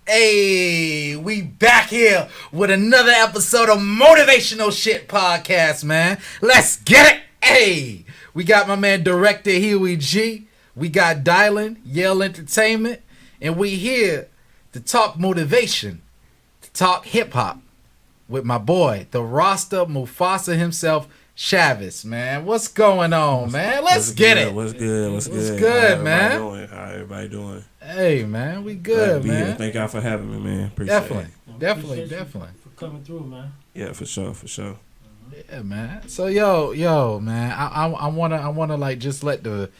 Hey, we back here with another episode of Motivational Shit Podcast, man. Let's get it. Hey, we got my man Director Huey G. We got Dylan, Yale Entertainment, and we here to talk motivation, to talk hip hop with my boy, the Rasta Mufasa himself, Chavis, man. What's going on, man? Let's get it. What's good? What's good? Good, man? How everybody doing? Hey, man, we good, man. Here. Thank y'all for having me, man. Appreciate it. Definitely. For coming through, man. Yeah, for sure. Yeah, man. So yo, man, I wanna like just let the,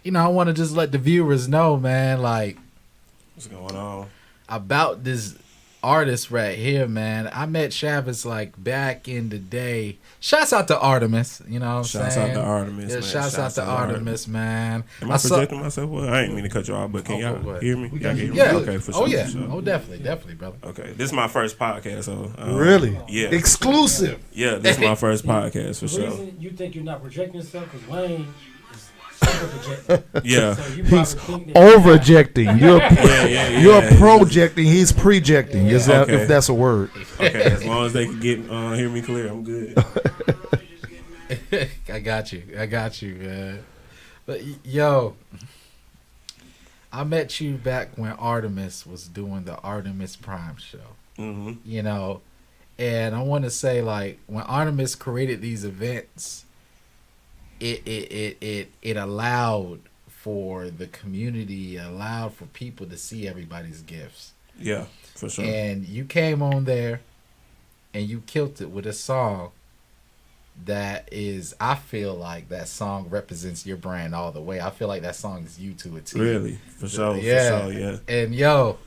I wanna just let the viewers know, man, like what's going on about this artist right here, man. I met Chavis like back in the day. Shouts out to Artemis, you know what I'm saying? Shouts out to Artemis, yeah, man. Shouts out to Artemis, man. Am I projecting myself? Well, I ain't mean to cut you off, but can y'all hear me? Y'all can hear me? Yeah. Okay, for sure. Oh, yeah. For sure. Oh, definitely, brother. Okay, this is my first podcast, so... really? Yeah. Exclusive? Yeah, this is my first podcast, for The sure. reason you think you're not projecting yourself because Wayne is super projecting. Yeah. So you He's probably think that over-ejecting. You're yeah. projecting. He's projecting. Is that, Okay. if that's a word? Okay, as long as they can get hear me clear, I'm good. I got you, man. But yo, I met you back when Artemis was doing the Artemis Prime show. Mm-hmm. And I want to say, like, when Artemis created these events, it allowed for the community, allowed for people to see everybody's gifts. Yeah, for sure. And you came on there and you killed it with a song that is, I feel like that song represents your brand all the way. I feel like that song is you to a T. Really? For sure, yeah. for sure, yeah. And yo.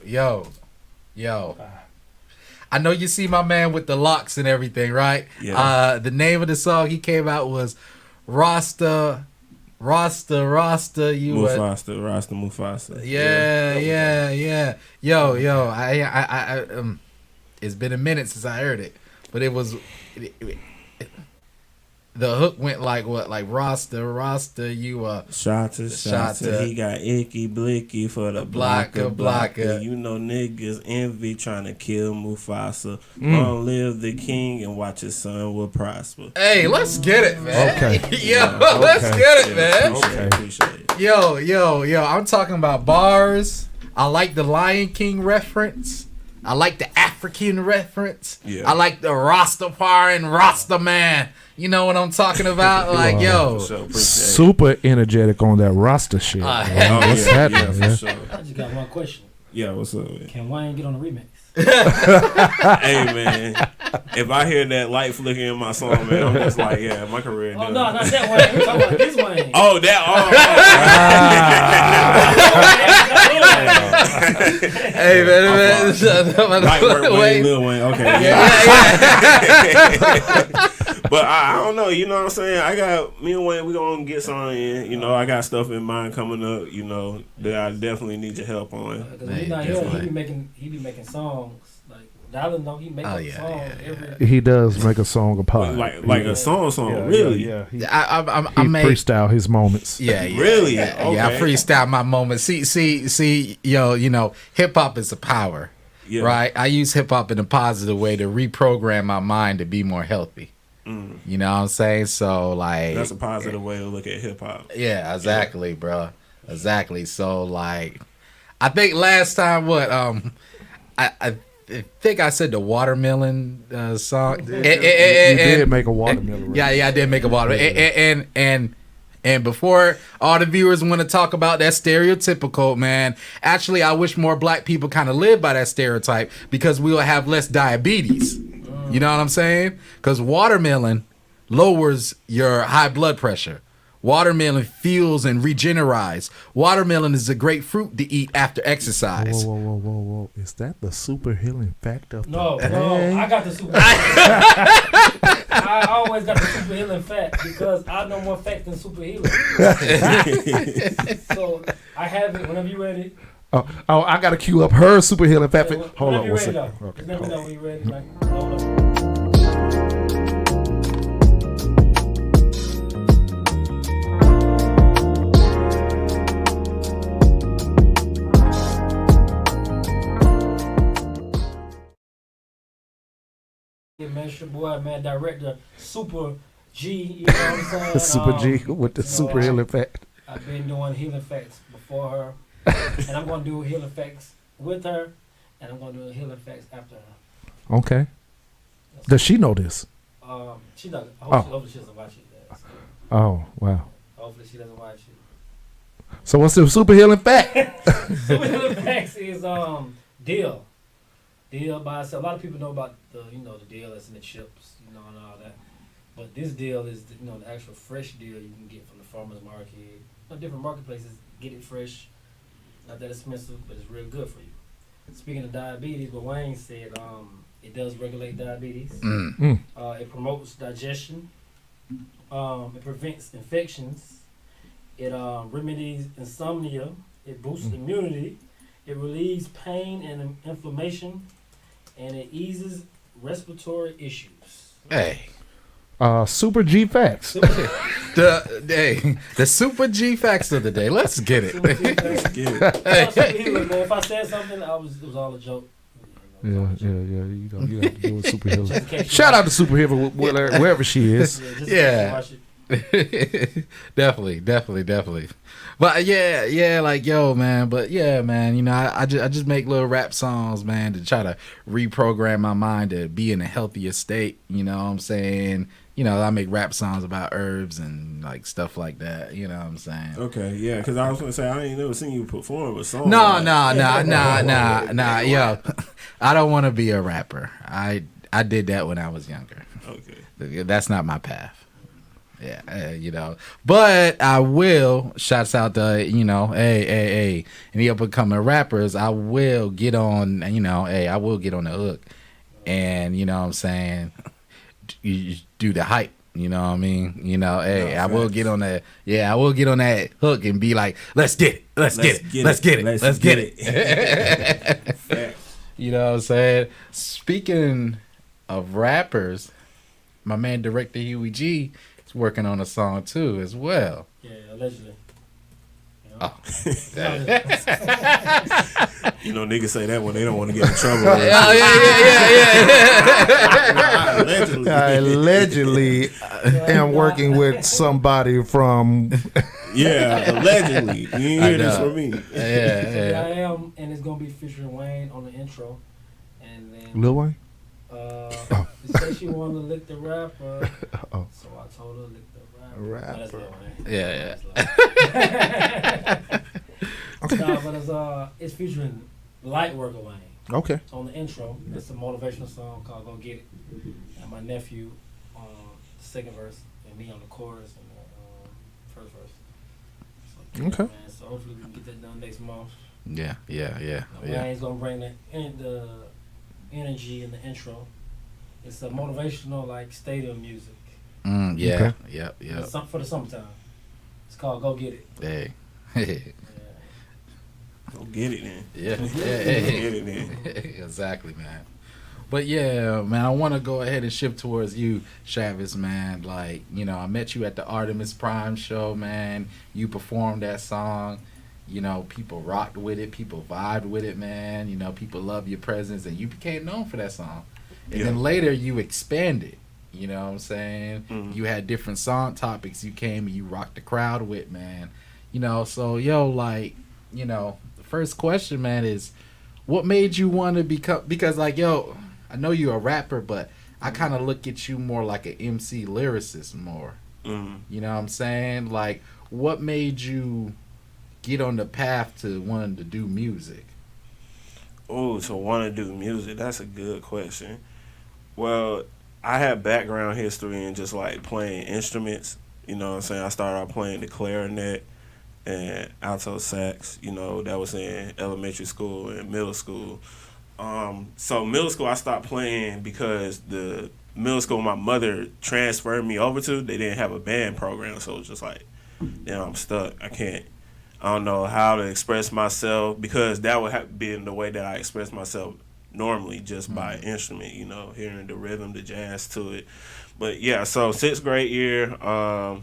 I know you see my man with the locks and everything, right? Yeah. The name of the song he came out was Rasta, you Mufasa. Yeah. Yo, I it's been a minute since I heard it, but it was the hook went like what? Like Rasta, you Shata. He got icky blicky for the blocker. You know niggas envy trying to kill Mufasa. Long live the king and watch his son will prosper. Hey, let's get it, man. Okay. Let's get it, man. Appreciate it. Yo, I'm talking about bars. I like the Lion King reference. I like the African reference. Yeah. I like the Rastafari and Rasta man. You know what I'm talking about? Like, yo. For sure, Super energetic on that Rasta shit. What's happening, man? For sure. I just got one question. Yeah, what's up, man? Can Wayne get on the remix? Hey, man. If I hear that light flicker in my song, man, I'm just like, yeah, my career Oh, done. no, not that Wayne. We're talking about this Wayne. Oh, that. Hey, man. Light work, Wayne, Lil Wayne. Okay, yeah. But I don't know, you know what I'm saying? Me and Wayne, we gonna get something in. You know, I got stuff in mind coming up, that I definitely need your help on. Because when he's not here, he be making songs. Like, Dylan know he make up songs every... He does make a song a pod. Like a song, really? Yeah. He freestyle his moments. Yeah. Really? Yeah, okay. I freestyle my moments. See, hip hop is a power, right? I use hip hop in a positive way to reprogram my mind to be more healthy. You know what I'm saying? So, like, that's a positive way to look at hip hop. Yeah, exactly, bro. Exactly. So, like, I think last time I think I said the watermelon song. You did make a watermelon. Yeah, I did make a watermelon. And before all the viewers want to talk about that stereotypical, man, actually, I wish more black people kind of live by that stereotype because we will have less diabetes. You know what I'm saying? Because watermelon lowers your high blood pressure. Watermelon fuels and regenerates. Watermelon is a great fruit to eat after exercise. Whoa. Is that the super healing fact of No, the day? I got the super I always got the super healing fact because I know more facts than super healing. So I have it whenever you're ready. Oh, I got to cue up her super healing fact. Yeah, Hold on you're one ready, second. though. Okay, Just let me hold know on. when you're ready. Like, hold up. Man, it's your boy, man, director, Super G, you know what I'm saying? Super G with the super healing fact. I've been doing healing facts before her, and I'm going to do healing facts with her, and I'm going to do healing facts after her. Okay. Does she know this? She doesn't. Hopefully she doesn't watch it. So Oh, wow. hopefully she doesn't watch it. So what's the super healing fact? Super healing facts is deal. Deal by itself. A lot of people know about the deal that's in the chips, and all that. But this deal is the actual fresh deal you can get from the farmer's market. Different marketplaces get it fresh. Not that expensive, but it's real good for you. Speaking of diabetes, what Wayne said, it does regulate diabetes. It promotes digestion. It prevents infections. It remedies insomnia. It boosts immunity. It relieves pain and inflammation. And it respiratory issues. Hey. Super G facts. The Super G facts of the day. Let's get it. Let's get it. Man, if I said something, it was all a joke. Yeah. You have to do a super healer. Shout out to super healer wherever she is. Yeah. Definitely. But yeah, like yo, man. But yeah, man. I just make little rap songs, man, to try to reprogram my mind to be in a healthier state. You know what I'm saying? I make rap songs about herbs and like stuff like that. You know what I'm saying? Okay, yeah, because I was gonna say I ain't never seen you perform a song. Nah. Yo, I don't want to be a rapper. I did that when I was younger. Okay, that's not my path. Yeah, but I will. Shouts out to hey, any up and coming rappers. I will get on. I will get on the hook, and you know what I'm saying. You do the hype. You know what I mean? I will get on that. Yeah, I will get on that hook and be like, let's get it. Let's get it. You know what I'm saying? Speaking of rappers, my man director Huey G is working on a song too as well. Yeah, allegedly. Oh. Niggas say that when they don't want to get in trouble. I allegedly am working with somebody from. Yeah, allegedly. You ain't hear this from me. Yeah. I am, and it's gonna be featuring Wayne on the intro, and then Lil Wayne. She said she wanted to lick the rapper, so I told her to lick the rapper. Yeah. But it's featuring Light Worker Wayne. Okay. On the intro, it's a motivational song called "Go Get It," and my nephew on the second verse, and me on the chorus and the first verse. So, okay. Man, so hopefully we can get that done next month. Yeah. Wayne's gonna bring the energy in the intro. It's a motivational like stadium music. Yeah. Okay. Yep. For the summertime. It's called "Go Get It." Hey. Go get it, then. Yeah. Go get it, then. Exactly, man. But yeah, man, I want to go ahead and shift towards you, Chavis, man. Like, I met you at the Artemis Prime show, man. You performed that song. People rocked with it. People vibed with it, man. People love your presence, and you became known for that song. And then later you expanded. You know what I'm saying? Mm-hmm. You had different song topics you came and you rocked the crowd with, man. So, the first question, man, is what made you want to become, because I know you're a rapper, but I kind of look at you more like an MC lyricist more. Mm-hmm. You know what I'm saying? Like, what made you get on the path to wanting to do music? Oh, so want to do music? That's a good question. Well, I have background history in just like playing instruments You know what I'm saying? I started out playing the clarinet and alto sax. You know, that was in elementary school and middle school. So middle school, I stopped playing because the middle school my mother transferred me over to, they didn't have a band program. So it was just like, damn, I'm stuck. I don't know how to express myself because that would have been the way that I express myself normally, just by instrument, you know, hearing the rhythm, the jazz to it. But yeah, so 6th grade year, I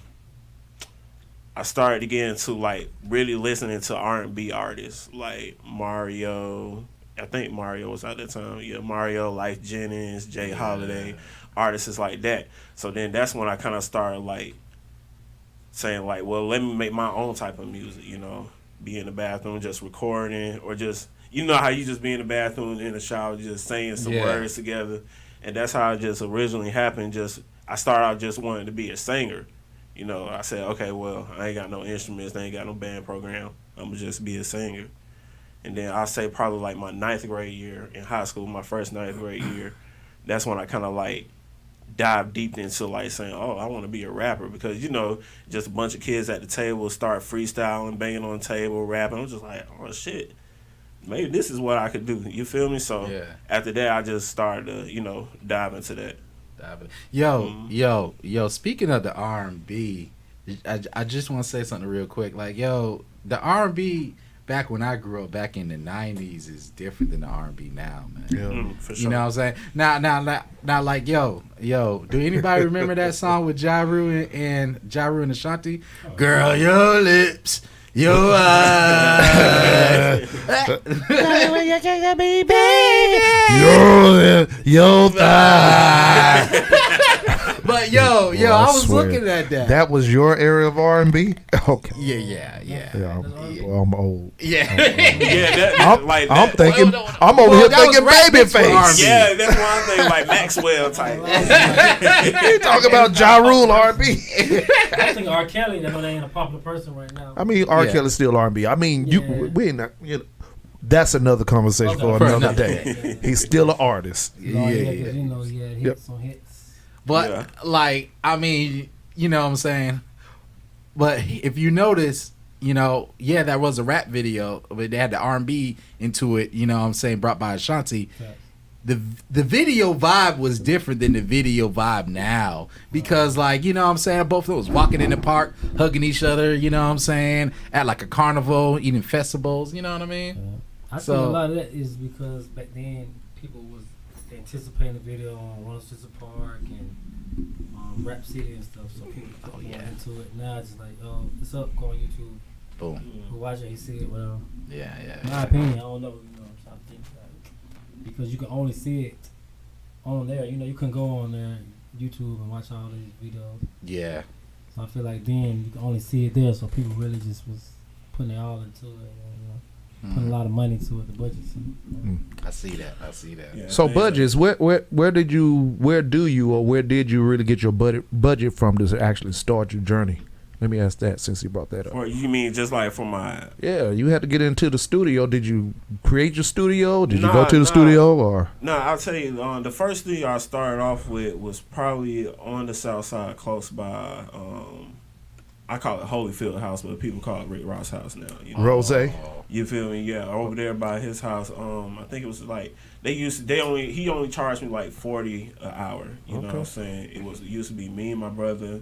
started to get into like really listening to R&B artists like Mario. I think Mario was at that time. Yeah, Mario, Lyfe Jennings, Jay Holiday, artists like that. So then that's when I kind of started like saying like, well, let me make my own type of music, you know, be in the bathroom just recording or just, you know how you just be in the bathroom in the shower just saying some words together. And that's how it just originally happened. I started out just wanting to be a singer. You know, I said, okay, well, I ain't got no instruments, I ain't got no band program. I'm going to just be a singer. And then I'll say probably like my 9th grade year in high school, my first 9th grade year, that's when I kind of like dive deep into like saying, oh, I want to be a rapper because, you know, just a bunch of kids at the table start freestyling, banging on the table, rapping. I'm just like, oh, shit, maybe this is what I could do. You feel me? So after that, I just started to, you know, dive into that. Yo, speaking of the R&B, I just want to say something real quick. Like, yo, the R&B back when I grew up back in the 90s is different than the R&B now, man. Yeah, for sure. You know what I'm saying? Now, like, yo, do anybody remember that song with Ja Rule and Ashanti? Girl, your lips, your eyes. Your thigh. But yo, I was looking at that. That was your area of R&B? Okay. Yeah. Well, I'm old. Yeah. I'm thinking. I'm over here thinking Babyface. Yeah, that's one thing, like Maxwell type. You talking about Ja Rule R&B? I think R. Kelly. I know they ain't a popular person right now. I mean, R. Kelly's still R&B. I mean, we not. You know, that's another conversation for another day. He's still an artist. You know, he had hits on hits. But like, I mean, you know what I'm saying? But if you notice, you know, that was a rap video, but they had the R&B into it, you know what I'm saying, brought by Ashanti. Yeah. The video vibe was different than the video vibe now because, like, you know what I'm saying, both of them was walking in the park, hugging each other, you know what I'm saying, at like a carnival, eating festivals, you know what I mean? Yeah. I think a lot of that is because back then people was anticipating the video on 106 Park and Rap City and stuff, so people put more into it. Now it's just like, oh, it's up, go on YouTube. Boom. Who watch it, he see it, whatever. Yeah. In my opinion, I don't know, you know, I'm trying to think about it. Because you can only see it on there. You know, you can go on there, YouTube, and watch all these videos. Yeah. So I feel like then you can only see it there, so people really just was putting it all into it, you know. Putting a lot of money to it, the budgets. I see that. Yeah, so budgets, where did you really get your budget from to actually start your journey? Let me ask that since you brought that up. Or you mean just like for my? Yeah, you had to get into the studio. Did you create your studio? Did you go to the studio or? No, I'll tell you. The first studio I started off with was probably on the south side, close by. I call it Holyfield House, but people call it Rick Ross House now. You know? Rose. You feel me? Yeah, over there by his house. I think it was like he only charged me like $40 an hour. You know what I'm saying? It used to be me and my brother.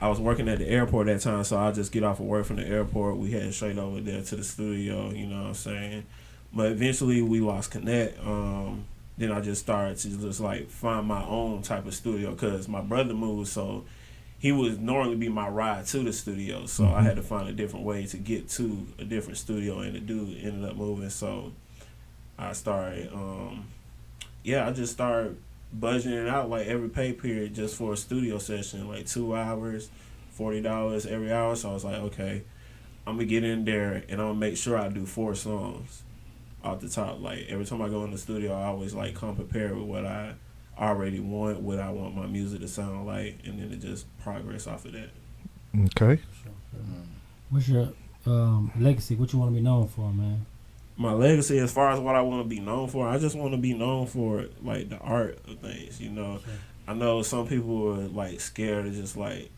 I was working at the airport at that time, so I just get off of work from the airport. We headed straight over there to the studio. You know what I'm saying? But eventually we lost connect. Then I just started to just like find my own type of studio because my brother moved, so he would normally be my ride to the studio. So I had to find a different way to get to a different studio, and the dude ended up moving. So I started, I just started budgeting out like every pay period just for a studio session, like 2 hours, $40 every hour. So I was like, okay, I'm gonna get in there and I'm gonna make sure I do 4 songs off the top. Like every time I go in the studio, I always like come prepared with what I already want, what I want my music to sound like, and then to just progress off of that. Okay. What's your legacy? What you want to be known for, man? My legacy, as far as what I want to be known for, I just want to be known for like the art of things. You know, I know some people are like scared to just like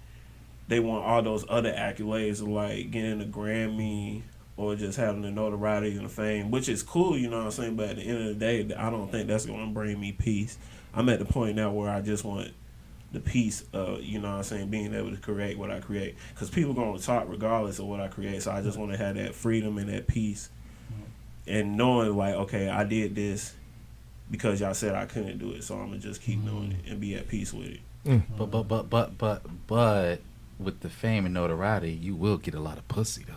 they want all those other accolades of like getting a Grammy or just having the notoriety and the fame, which is cool, you know what I'm saying? But at the end of the day, I don't think that's going to bring me peace. I'm at the point now where I just want the peace of, you know what I'm saying, being able to create what I create. Because people going to talk regardless of what I create. So I just want to have that freedom and that peace. And knowing like, okay, I did this because y'all said I couldn't do it. So I'm going to just keep doing it and be at peace with it. But with the fame and notoriety, you will get a lot of pussy though.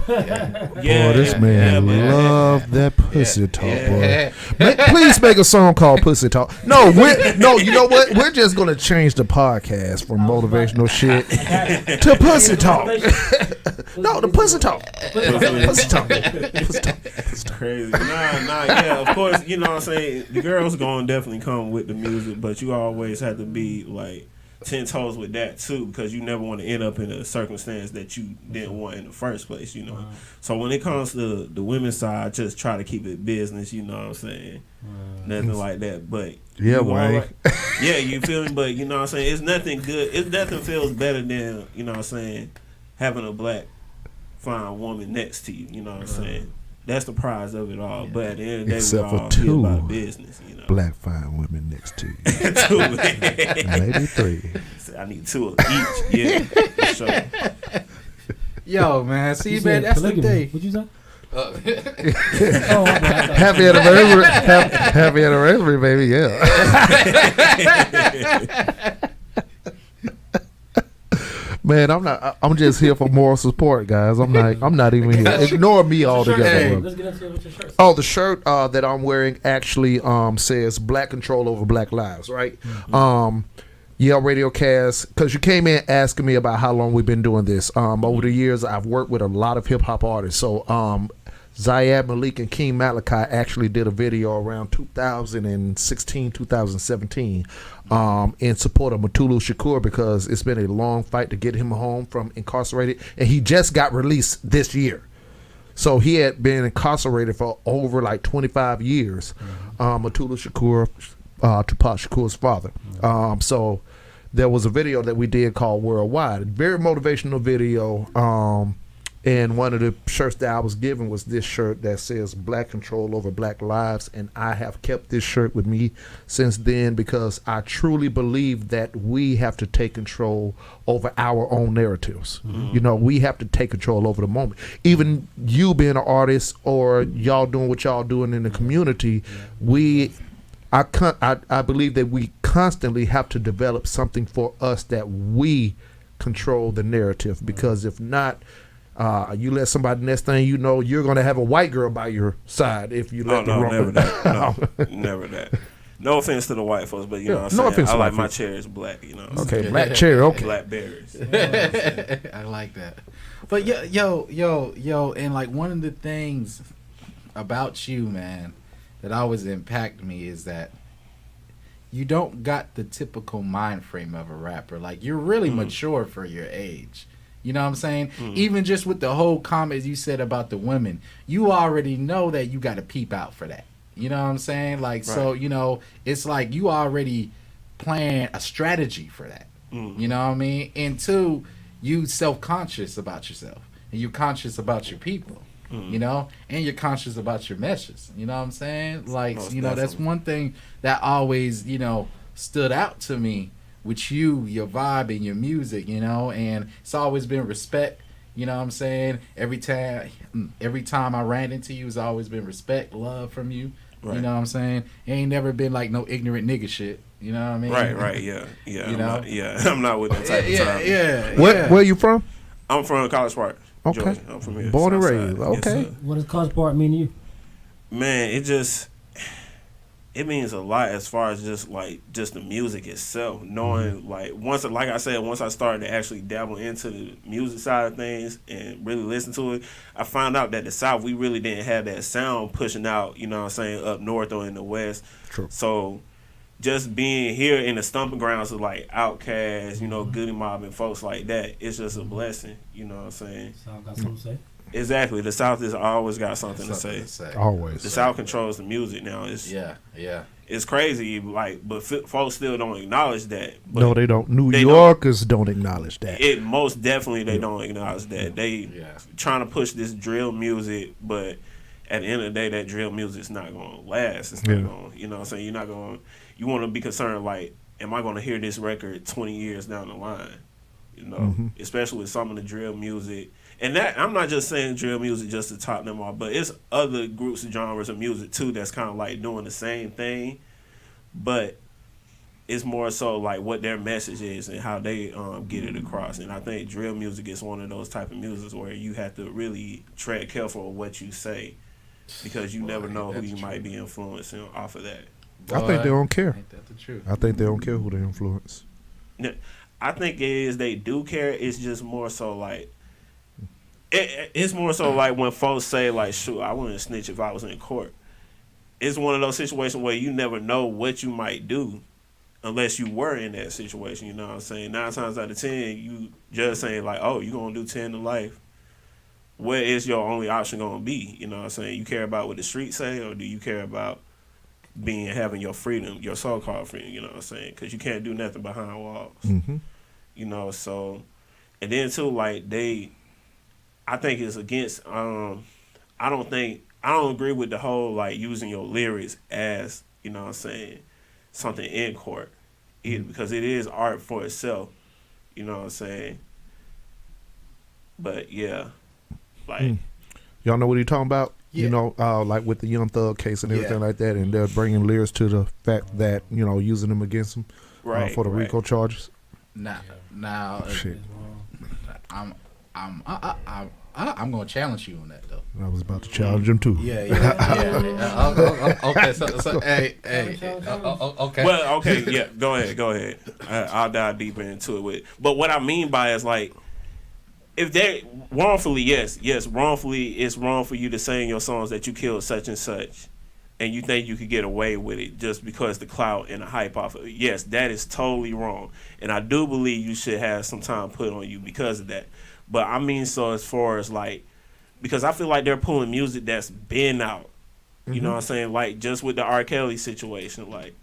Yeah. Boy, this man love that pussy talk, boy. Please make a song called Pussy Talk. No, you know what? We're just gonna change the podcast from motivational shit to pussy talk. No, the pussy talk. Pussy talk. Pussy talk. It's crazy. Yeah, of course, you know what I'm saying? The girls gonna definitely come with the music, but you always have to be like 10 toes with that too, because you never want to end up in a circumstance that you didn't want in the first place, you know. So when it comes to the women's side, just try to keep it business, you know what I'm saying? Nothing like that. But yeah, right. Yeah, you feel me? But you know what I'm saying? It's nothing good. It's nothing feels better than, you know what I'm saying, having a black fine woman next to you, you know what I'm saying? That's the prize of it all. But at the end of the day, except we for all two be about business, you know. Black fine women next to you. Two, man. Maybe 3. I need 2 of each. Yeah, for sure. Yo, man. See, man, that's the thing. What'd you say? Happy anniversary. Happy anniversary, baby. Yeah. Man, I'm just here for moral support, guys. I'm not even here. Ignore me altogether. Let's get into it with your shirt. Oh, the shirt that I'm wearing actually says Black Control Over Black Lives, right? Yale Radio Cast, because you came in asking me about how long we've been doing this. Over the years, I've worked with a lot of hip hop artists. So Zayad Malik and King Malachi actually did a video around 2016, 2017 in support of Motivational Shakur, because it's been a long fight to get him home from incarcerated, and he just got released this year. So he had been incarcerated for over like 25 years. Motivational Shakur, Tupac Shakur's father. So there was a video that we did called Worldwide, a very motivational video. And one of the shirts that I was given was this shirt that says Black Control Over Black Lives. And I have kept this shirt with me since then, because I truly believe that we have to take control over our own narratives. You know, we have to take control over the moment. Even you being an artist, or y'all doing what y'all doing in the community, I believe that we constantly have to develop something for us that we control the narrative, because if not, you let somebody, next thing you know, you're going to have a white girl by your side if you let the wrong. Never that. No, never that. No offense to the white folks, but you know what I'm saying? I like my chair is black, you know. Okay, black chair, okay. Black berries. I like that. But yo, and like one of the things about you, man, that always impact me is that you don't got the typical mind frame of a rapper. Like, you're really mature for your age. You know what I'm saying? Even just with the whole comments you said about the women, you already know that you got to peep out for that. You know what I'm saying? Like, so, you know, it's like you already plan a strategy for that. You know what I mean? And 2, you self-conscious about yourself. And you're conscious about your people. You know? And you're conscious about your meshes. You know what I'm saying? Like, Most you know, definitely. that's one thing that always, you know, stood out to me with you, your vibe and your music, you know, and it's always been respect, you know what I'm saying? Every time I ran into you, it's always been respect, love from you, you know what I'm saying? It ain't never been like no ignorant nigga shit, you know what I mean? Right, yeah. You I'm know? I'm not with that type of time. Where you from? I'm from College Park, Okay. Georgia. I'm from here. Born and Southside. raised. Yes, Okay. sir. What does College Park mean to you? Man, it means a lot as far as just the music itself. Knowing once I started to actually dabble into the music side of things and really listen to it, I found out that the South, we really didn't have that sound pushing out, you know what I'm saying, up north or in the West. True. So just being here in the stomping grounds of like Outkast, you know, Goody Mob and folks like that, it's just a blessing, you know what I'm saying? South got something to say? Exactly. The South has always got something to say. Always. The South controls the music now. It's Yeah. It's crazy, like, but folks still don't acknowledge that. But no, they don't. New Yorkers don't acknowledge that. It most definitely they don't acknowledge that. They trying to push this drill music, but at the end of the day, that drill music's not gonna last. It's not gonna, you know what I'm saying? You're not gonna. You want to be concerned, like, am I gonna hear this record 20 years down the line? You know, especially with some of the drill music. And that, I'm not just saying drill music just to top them off, but it's other groups of genres of music too that's kind of like doing the same thing, but it's more so like what their message is and how they get it across. And I think drill music is one of those type of musics where you have to really tread careful of what you say, because you never know who you might be influencing off of that. I think they don't care. Ain't that the truth? I think they don't care who they influence. I think it is they do care. It's just more so like it's more so like when folks say like, shoot, I wouldn't snitch if I was in court. It's one of those situations where you never know what you might do unless you were in that situation. You know what I'm saying? 9 times out of 10, you just saying like, oh, you gonna do 10 to life. What is your only option gonna be? You know what I'm saying? You care about what the streets say, or do you care about having your freedom, your so-called freedom? You know what I'm saying? Because you can't do nothing behind walls. You know, so, and then too, like, I think it's against, I don't agree with the whole, like, using your lyrics as, you know what I'm saying, something in court. Because it is art for itself, you know what I'm saying? But, yeah, like. Y'all know what he's talking about? Yeah. You know, like with the Young Thug case and everything like that, and they're bringing lyrics to the fact that, you know, using them against them for the RICO charges. Now, shit. I'm gonna challenge you on that though. I was about to challenge him too. Yeah. Okay, so hey, okay. Well, okay, yeah, go ahead. I'll dive deeper into it. But what I mean by is like, if they wrongfully, yes, wrongfully, it's wrong for you to say in your songs that you killed such and such, and you think you could get away with it just because the clout and the hype off of it. Yes, that is totally wrong, and I do believe you should have some time put on you because of that. But I mean, so as far as like, because I feel like they're pulling music that's been out. You know what I'm saying? Like just with the R. Kelly situation, like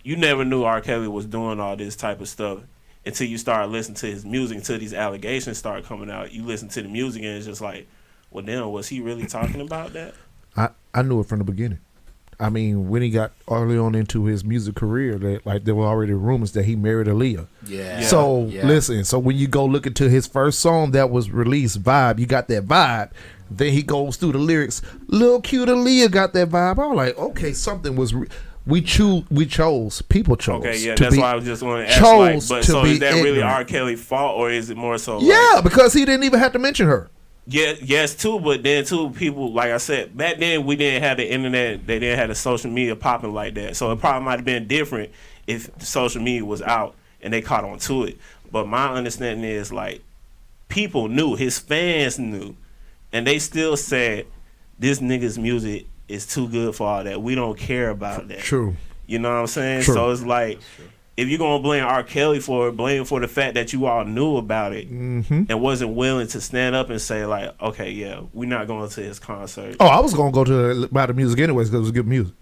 you never knew R. Kelly was doing all this type of stuff until you start listening to his music, until these allegations start coming out. You listen to the music and it's just like, well, damn, was he really talking about that? I knew it from the beginning. I mean, when he got early on into his music career, that like there were already rumors that he married Aaliyah. Yeah. So listen, so when you go look into his first song that was released, Vibe, you got that vibe. Then he goes through the lyrics, Lil Cute Aaliyah got that vibe. I'm like, okay, something was. We chose. People chose. Okay, yeah, that's why I was just wanting to ask. Like, but so is that really R. Kelly's fault, or is it more so? Yeah, because he didn't even have to mention her. Yeah, yes, too. But then too, people, like I said, back then we didn't have the internet. They didn't have the social media popping like that. So it probably might have been different if the social media was out and they caught on to it. But my understanding is like people knew, his fans knew, and they still said this nigga's music is too good for all that. We don't care about that. True. You know what I'm saying? True. So it's like, if you're going to blame R. Kelly for it, blame for the fact that you all knew about it and wasn't willing to stand up and say, like, okay, yeah, we're not going to his concert. Oh, I was going to go to buy the music anyways because it was good music.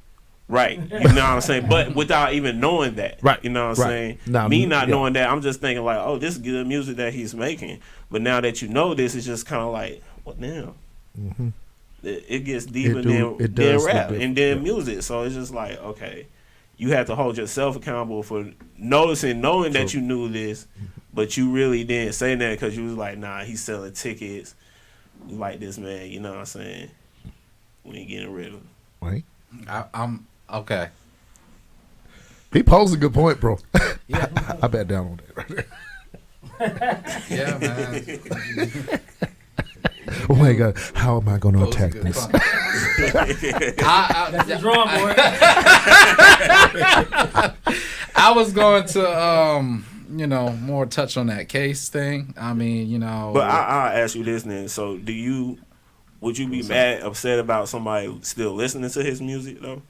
Right. You know what I'm saying? But without even knowing that. Right. You know what I'm saying? Now, me not knowing that, I'm just thinking, like, oh, this is good music that he's making. But now that you know this, it's just kind of like, well, damn. It gets deeper than rap and then music. So it's just like, okay, you have to hold yourself accountable for knowing that you knew this, but you really didn't say that because you was like, nah, he's selling tickets. We like this man, you know what I'm saying? We ain't getting rid of him. Right. I'm okay. He posed a good point, bro. Yeah. I bet down on that right there. Yeah, man. Oh my God, how am I going to attack this? That's the drum board. I was going to, more touch on that case thing. I mean, But I'll ask you this then. So would you be upset about somebody still listening to his music though?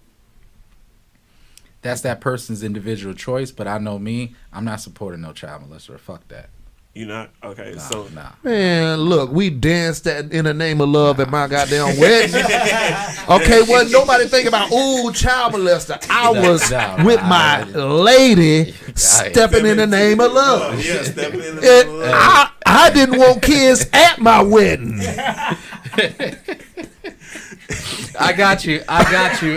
That's that person's individual choice, but I know me, I'm not supporting no child molester. Fuck that. You not? Okay, so Man, look, we danced in the name of love at my goddamn wedding. Okay, wasn't nobody thinking about, ooh, child molester. I was with my lady stepping in the name of love. Yeah, stepping in the name of love. I didn't want kids at my wedding. I got you,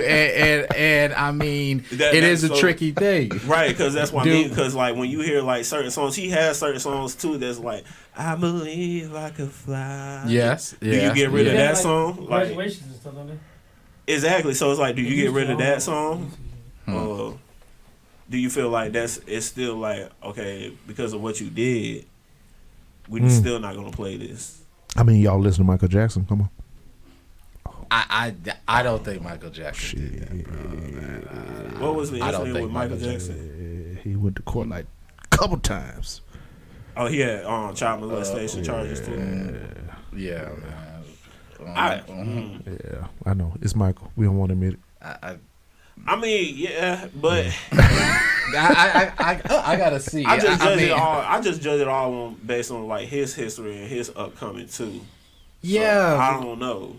and I mean, it is a tricky thing, right? Because that's what I mean. Because like when you hear like certain songs, he has certain songs too. That's like, I believe I could fly. Yes. Do you get rid of that like song? Graduations and stuff on there. Exactly. So it's like, do you get rid of that song? Or do you feel like it's still like, okay, because of what you did, we're still not gonna play this? I mean, y'all listen to Michael Jackson. Come on. I don't think Michael Jackson did that, bro. What was the incident with Michael Jackson? He went to court like a couple times. Oh, he had child molestation charges too. Yeah, man. Yeah, I know. It's Michael. We don't want to admit it. I mean, yeah, but I gotta see. I just judge it all based on like his history and his upcoming too. Yeah, so, I don't know.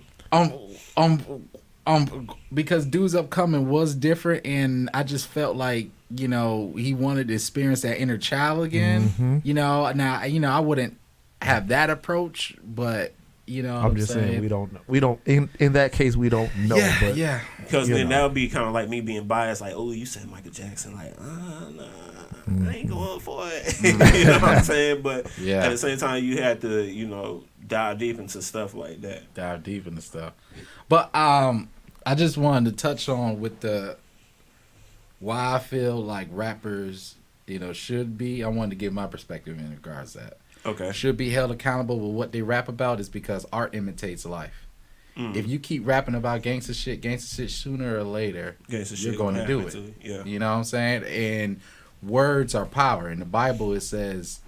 Because dude's upcoming was different, and I just felt like, you know, he wanted to experience that inner child again. Mm-hmm. You know, now, you know, I wouldn't have that approach, but you know, I'm just saying we don't know. We don't in that case we don't know. Yeah, but, yeah. Because then that would be kind of like me being biased, like, oh, you said Michael Jackson, like, nah, I ain't going for it. You know what I'm saying? But at the same time, you had to, you know, dive deep into stuff like that. But I just wanted to touch on with the why I feel like rappers, you know, should be. I wanted to give my perspective in regards to that. Okay. Should be held accountable with what they rap about is because art imitates life. If you keep rapping about gangster shit, sooner or later, you're going to do it. Yeah. You know what I'm saying? And words are power. In the Bible, it says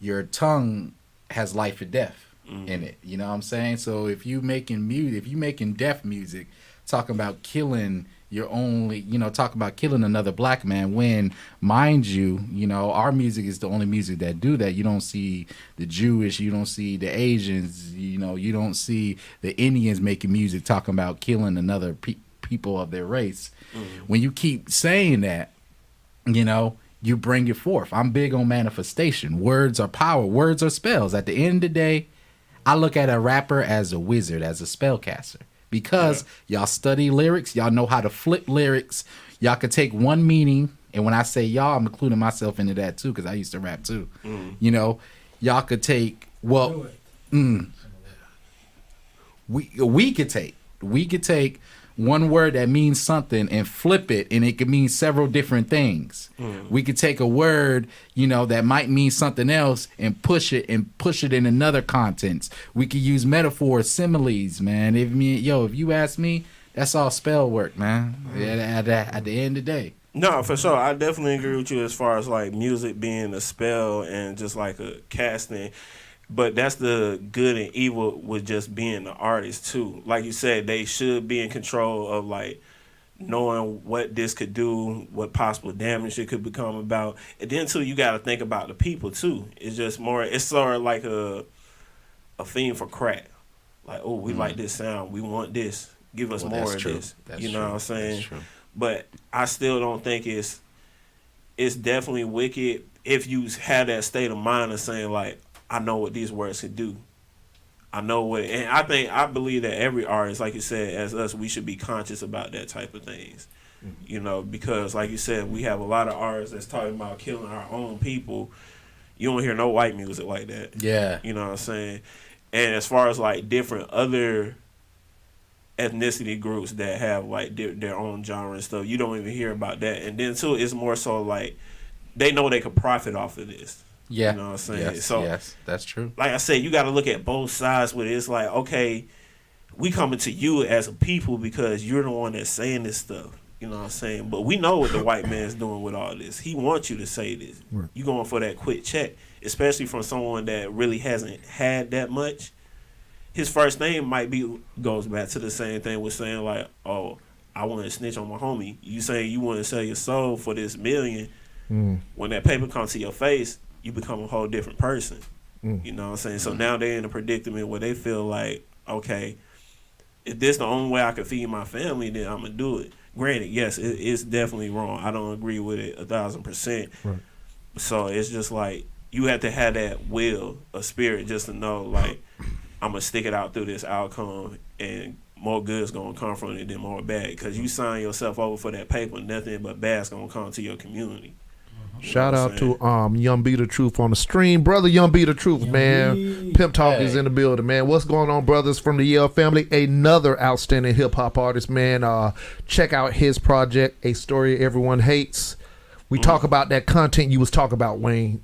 your tongue has life or death in it. You know what I'm saying? So if you making music, if you making death music, talking about killing your only, you know, talking about killing another black man, when, mind you, you know, our music is the only music that do that. You don't see the Jewish, you don't see the Asians, you know, you don't see the Indians making music talking about killing another people of their race. When you keep saying that, you know, you bring it forth. I'm big on manifestation. Words are power. Words are spells. At the end of the day, I look at a rapper as a wizard, as a spellcaster. Because y'all study lyrics, y'all know how to flip lyrics. Y'all could take one meaning, and when I say y'all, I'm including myself into that too, because I used to rap too. You know, y'all could take we could take one word that means something and flip it, and it could mean several different things. We could take a word, you know, that might mean something else and push it in another contents. We could use metaphors, similes, man. If you ask me, that's all spell work, man. At the end of the day. No, for sure. I definitely agree with you as far as like music being a spell and just like a casting. But that's the good and evil with just being the artist too. Like you said, they should be in control of like knowing what this could do, what possible damage it could become about. And then too, you got to think about the people too. It's just more. It's sort of like a fiend for crack. Like, oh, we like this sound. We want this. Give us more of this. You know what I'm saying? But I still don't think it's definitely wicked if you have that state of mind of saying like, I know what these words can do. I know what, and I believe that every artist, like you said, as us, we should be conscious about that type of things. You know, because like you said, we have a lot of artists that's talking about killing our own people. You don't hear no white music like that. Yeah. You know what I'm saying? And as far as like different other ethnicity groups that have like their own genre and stuff, you don't even hear about that. And then too, it's more so like they know they could profit off of this. Yeah. You know what I'm saying? Yes, that's true. Like I said, you got to look at both sides with it. It's like, okay, we coming to you as a people because you're the one that's saying this stuff. You know what I'm saying? But we know what the white man's doing with all this. He wants you to say this. Right. You going for that quick check, especially from someone that really hasn't had that much. His first name goes back to the same thing with saying like, oh, I want to snitch on my homie. You saying you want to sell your soul for this $1 million. When that paper comes to your face, you become a whole different person. You know what I'm saying? So now they're in a predicament where they feel like, okay, if this the only way I can feed my family, then I'm gonna do it. Granted, yes, it's definitely wrong. I don't agree with it 1,000%. Right. So it's just like you have to have that will, a spirit, just to know like I'm gonna stick it out through this outcome, and more good's gonna come from it than more bad. Because you sign yourself over for that paper, nothing but bad's gonna come to your community. Shout out to Young B the Truth on the stream. Brother Young B the Truth, man. Pimp Talk is in the building, man. What's going on, brothers from the Yale family? Another outstanding hip-hop artist, man. Check out his project, A Story Everyone Hates. We talk about that content you was talking about, Wayne.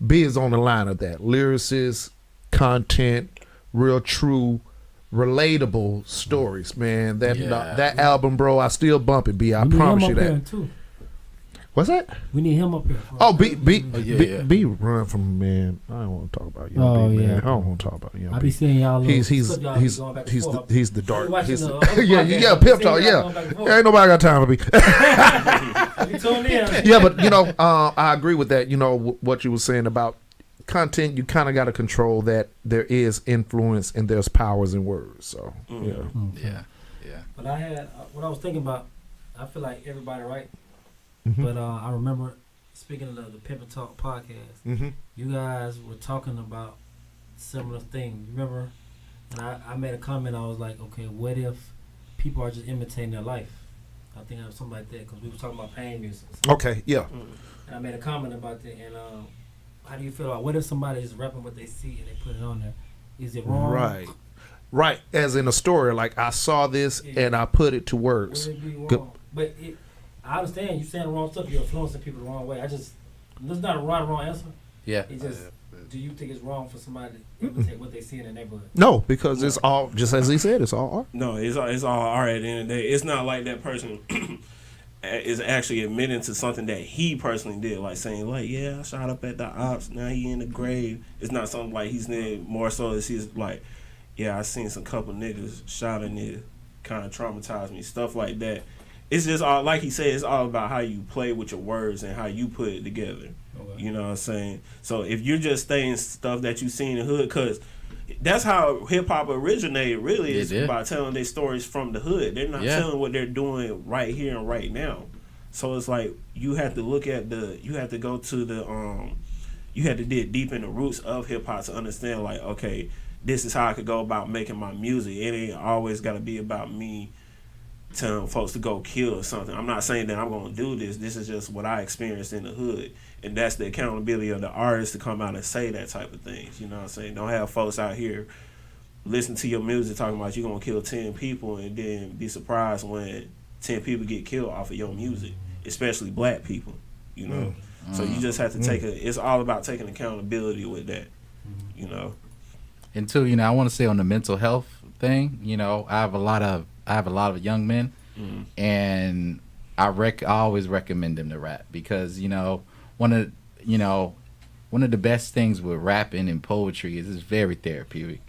B is on the line of that. Lyricist, content, real true, relatable stories, man. That album, bro, I still bump it, B. I promise you that. What's that? We need him up here. B run from, man. I don't want to talk about Young B, man. I don't want to talk about Young B. I be seeing y'all. He's the dark. Yeah, Pimp Talk. Yeah, ain't nobody got time for me. Yeah, but I agree with that. You know what you were saying about content. You kind of got to control that. There is influence and there's powers in words. So yeah. But I had what I was thinking about. I feel like everybody right. But I remember, speaking of the Pimp Talk podcast, you guys were talking about similar things. You remember? And I made a comment. I was like, okay, what if people are just imitating their life? I think I was something like that because we were talking about pain music. Okay, yeah. And I made a comment about that. And how do you feel about what if somebody is rapping what they see and they put it on there? Is it wrong? Right. As in a story, like I saw this and I put it to words. Would it be wrong? But I understand you saying the wrong stuff. You're influencing people the wrong way. There's not a right or wrong answer. Yeah. It just, do you think it's wrong for somebody to imitate what they see in the neighborhood? No, because it's all, just as he said, it's all art. No, it's all art at the end of the day. It's not like that person is actually admitting to something that he personally did, like saying, like, yeah, I shot up at the ops, now he in the grave. It's not something like he's in, more so as he's like, yeah, I seen some couple niggas shot in there, kind of traumatized me, stuff like that. It's just all, like he said, it's all about how you play with your words and how you put it together. Okay. You know what I'm saying? So if you're just saying stuff that you seen in the hood, because that's how hip-hop originated, really, is by telling their stories from the hood. They're not telling what they're doing right here and right now. So it's like you have to look at you have to go to you have to dig deep in the roots of hip-hop to understand, like, okay, this is how I could go about making my music. It ain't always got to be about me telling folks to go kill or something. I'm not saying that I'm going to do this. This is just what I experienced in the hood. And that's the accountability of the artist to come out and say that type of things. You know what I'm saying? Don't have folks out here listen to your music talking about you're going to kill 10 people and then be surprised when 10 people get killed off of your music, especially black people, you know? So you just have to it's all about taking accountability with that, you know? And two, I want to say on the mental health thing, I have a lot of young men, and I always recommend them to rap because one of the best things with rapping and poetry is it's very therapeutic.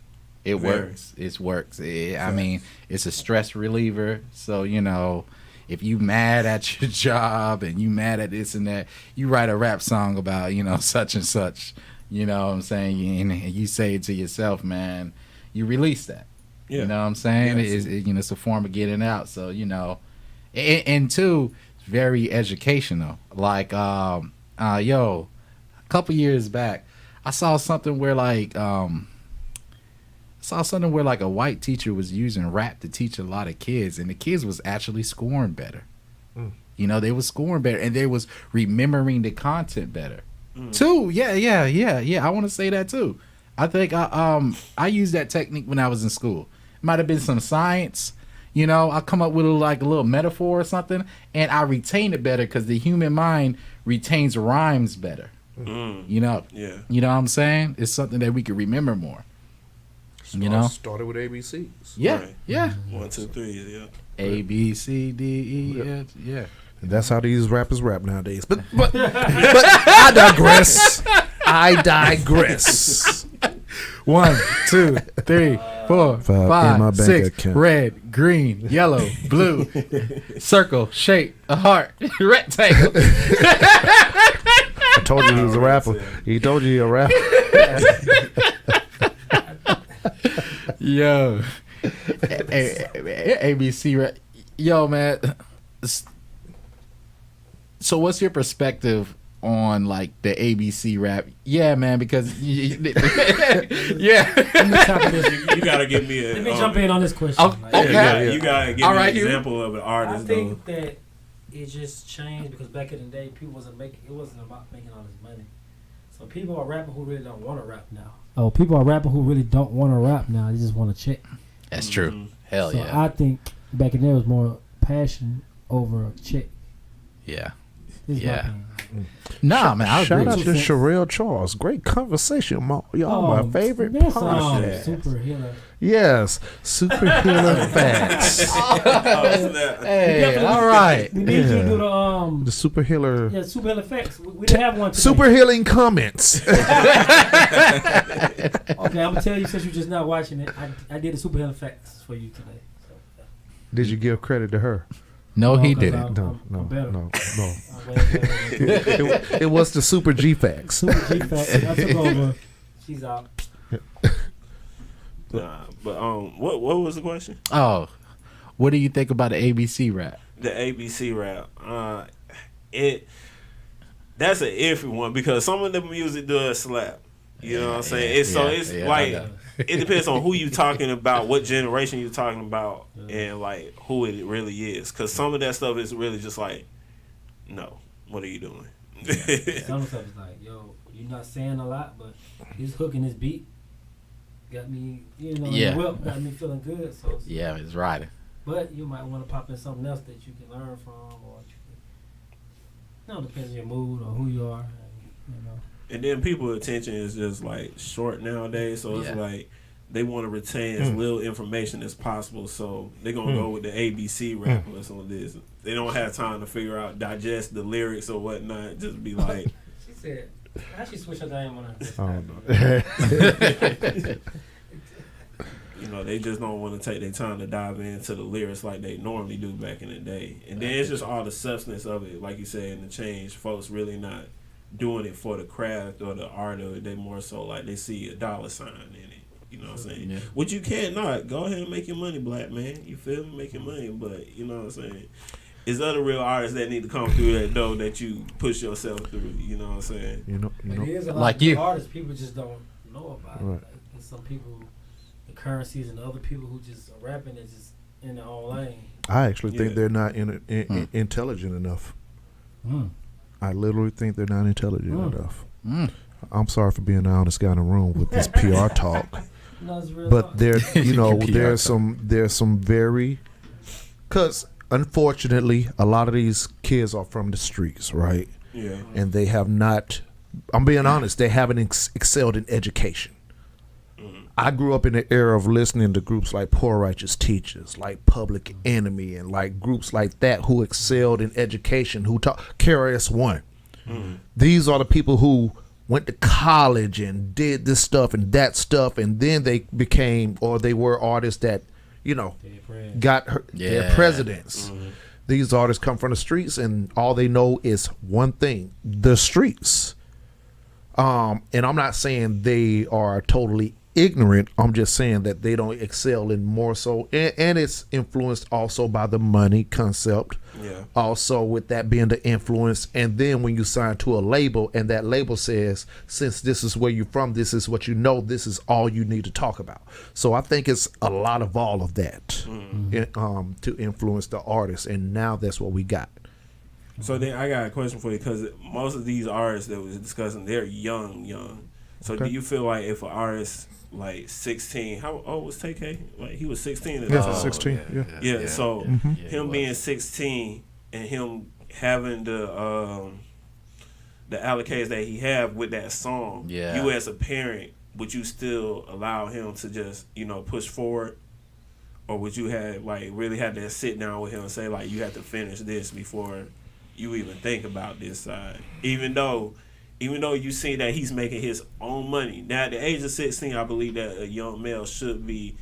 It works. It works. I mean, it's a stress reliever. So if you mad at your job and you mad at this and that, you write a rap song about such and such. You know what I'm saying? And you say it to yourself, man. You release that. Yeah. You know what I'm saying? It's a form of getting out. So, and two, it's very educational. Like, a couple years back, I saw something where a white teacher was using rap to teach a lot of kids, and the kids was actually scoring better. They was scoring better, and they was remembering the content better. Too, yeah. I want to say that too. I think I used that technique when I was in school. Might have been some science, I come up with a little metaphor or something, and I retain it better because the human mind retains rhymes better. You know what I'm saying? It's something that we can remember more. Started with ABCs. Yeah, right. Yeah. 1, 2, 3, yeah. A B C D E F. Yeah. And that's how these rappers rap nowadays. But I digress. 1, 2, 3, 4, 5, 6. Account. Red, green, yellow, blue, circle, shape, a heart, rectangle. told you he was a rapper. He told you he a rapper. Yo, ABC rap. Yo, man. So, what's your perspective on like the ABC rap? Yeah, man, because Let me top of this. You gotta give me a. Let me jump in on this question. Okay. You gotta give me an example of an artist. I think that it just changed because back in the day, people wasn't making. It wasn't about making all this money. So people are rapping who really don't want to rap now. Oh, people are rapping who really don't want to rap now. They just want to check. That's true. Hell so yeah. I think back in there was more passion over check. Yeah. This is my opinion. Nah, man. I Shout agree out with to you. Sherelle Charles. Great conversation, y'all. My favorite that's podcast. Super healer. Yes, super healer facts. Hey, all right. We need you to do the The super healer. Yeah, super healer facts. We didn't have one today. Super healing comments. Okay, I'm gonna tell you since you're just not watching it. I did the super healer facts for you today. So, Did you give credit to her? No, he 'cause didn't. I'm better. No. I'm way better. It was the super G facts. Super G facts. I took over. She's out. But what was the question? Oh, what do you think about the ABC rap? The ABC rap. That's an iffy one because some of the music does slap. You know what I'm saying? It depends on who you talking about, what generation you talking about, and like who it really is. Because some of that stuff is really just like, no, what are you doing? Some stuff is like, yo, you're not saying a lot, but this hook and this beat got me, got me feeling good. So Yeah, it's riding. but you might want to pop in something else that you can learn from, or depends on your mood or who you are. And then people's attention is just like short nowadays, so it's like they want to retain as little information as possible. So they're gonna go with the ABC rap or some of this. They don't have time to figure out, digest the lyrics or whatnot. Just be like, She said, "How she switch her name on her?" They just don't want to take their time to dive into the lyrics like they normally do back in the day. And then it's just all the substance of it, like you said, and the change. Folks really not doing it for the craft or the art of it. They more so like they see a dollar sign in it. You know what I'm saying? Yeah. Which you cannot. Go ahead and make your money, black man. You feel me? Make your money. But you know what I'm saying? It's other real artists that need to come through that door that you push yourself through. You know what I'm saying? It is a lot Like of you. artists. People just don't know about Right. it. Like, there's some people, the currencies, and other people who just are rapping is just in their own lane. I actually think they're not intelligent enough. Mm. I literally think they're not intelligent enough. Mm. I'm sorry for being the honest guy in the room with this PR talk, No, it's real but talk. there, PR there's some very, because unfortunately, a lot of these kids are from the streets, right? Yeah. And they have not. I'm being honest. They haven't excelled in education. I grew up in the era of listening to groups like Poor Righteous Teachers, like Public Enemy, and like groups like that who excelled in education, who taught KRS-One. These are the people who went to college and did this stuff and that stuff, and then they became, or they were artists that, got their presidents. These artists come from the streets, and all they know is one thing: the streets. And I'm not saying they are totally ignorant. I'm just saying that they don't excel in more so, and it's influenced also by the money concept. Yeah. Also, with that being the influence, and then when you sign to a label, and that label says, since this is where you're from, this is what you know, this is all you need to talk about. So I think it's a lot of all of that to influence the artist, and now that's what we got. So then I got a question for you because most of these artists that we're discussing, they're young. So do you feel like if an artist like 16, how old was TK? Like he was 16 at the time. 16. Yeah. So him being 16 and him having the allocations that he have with that song, you as a parent, would you still allow him to just push forward, or would you have really have to sit down with him and say you have to finish this before you even think about this side, even though you see that he's making his own money. Now, at the age of 16, I believe that a young male should be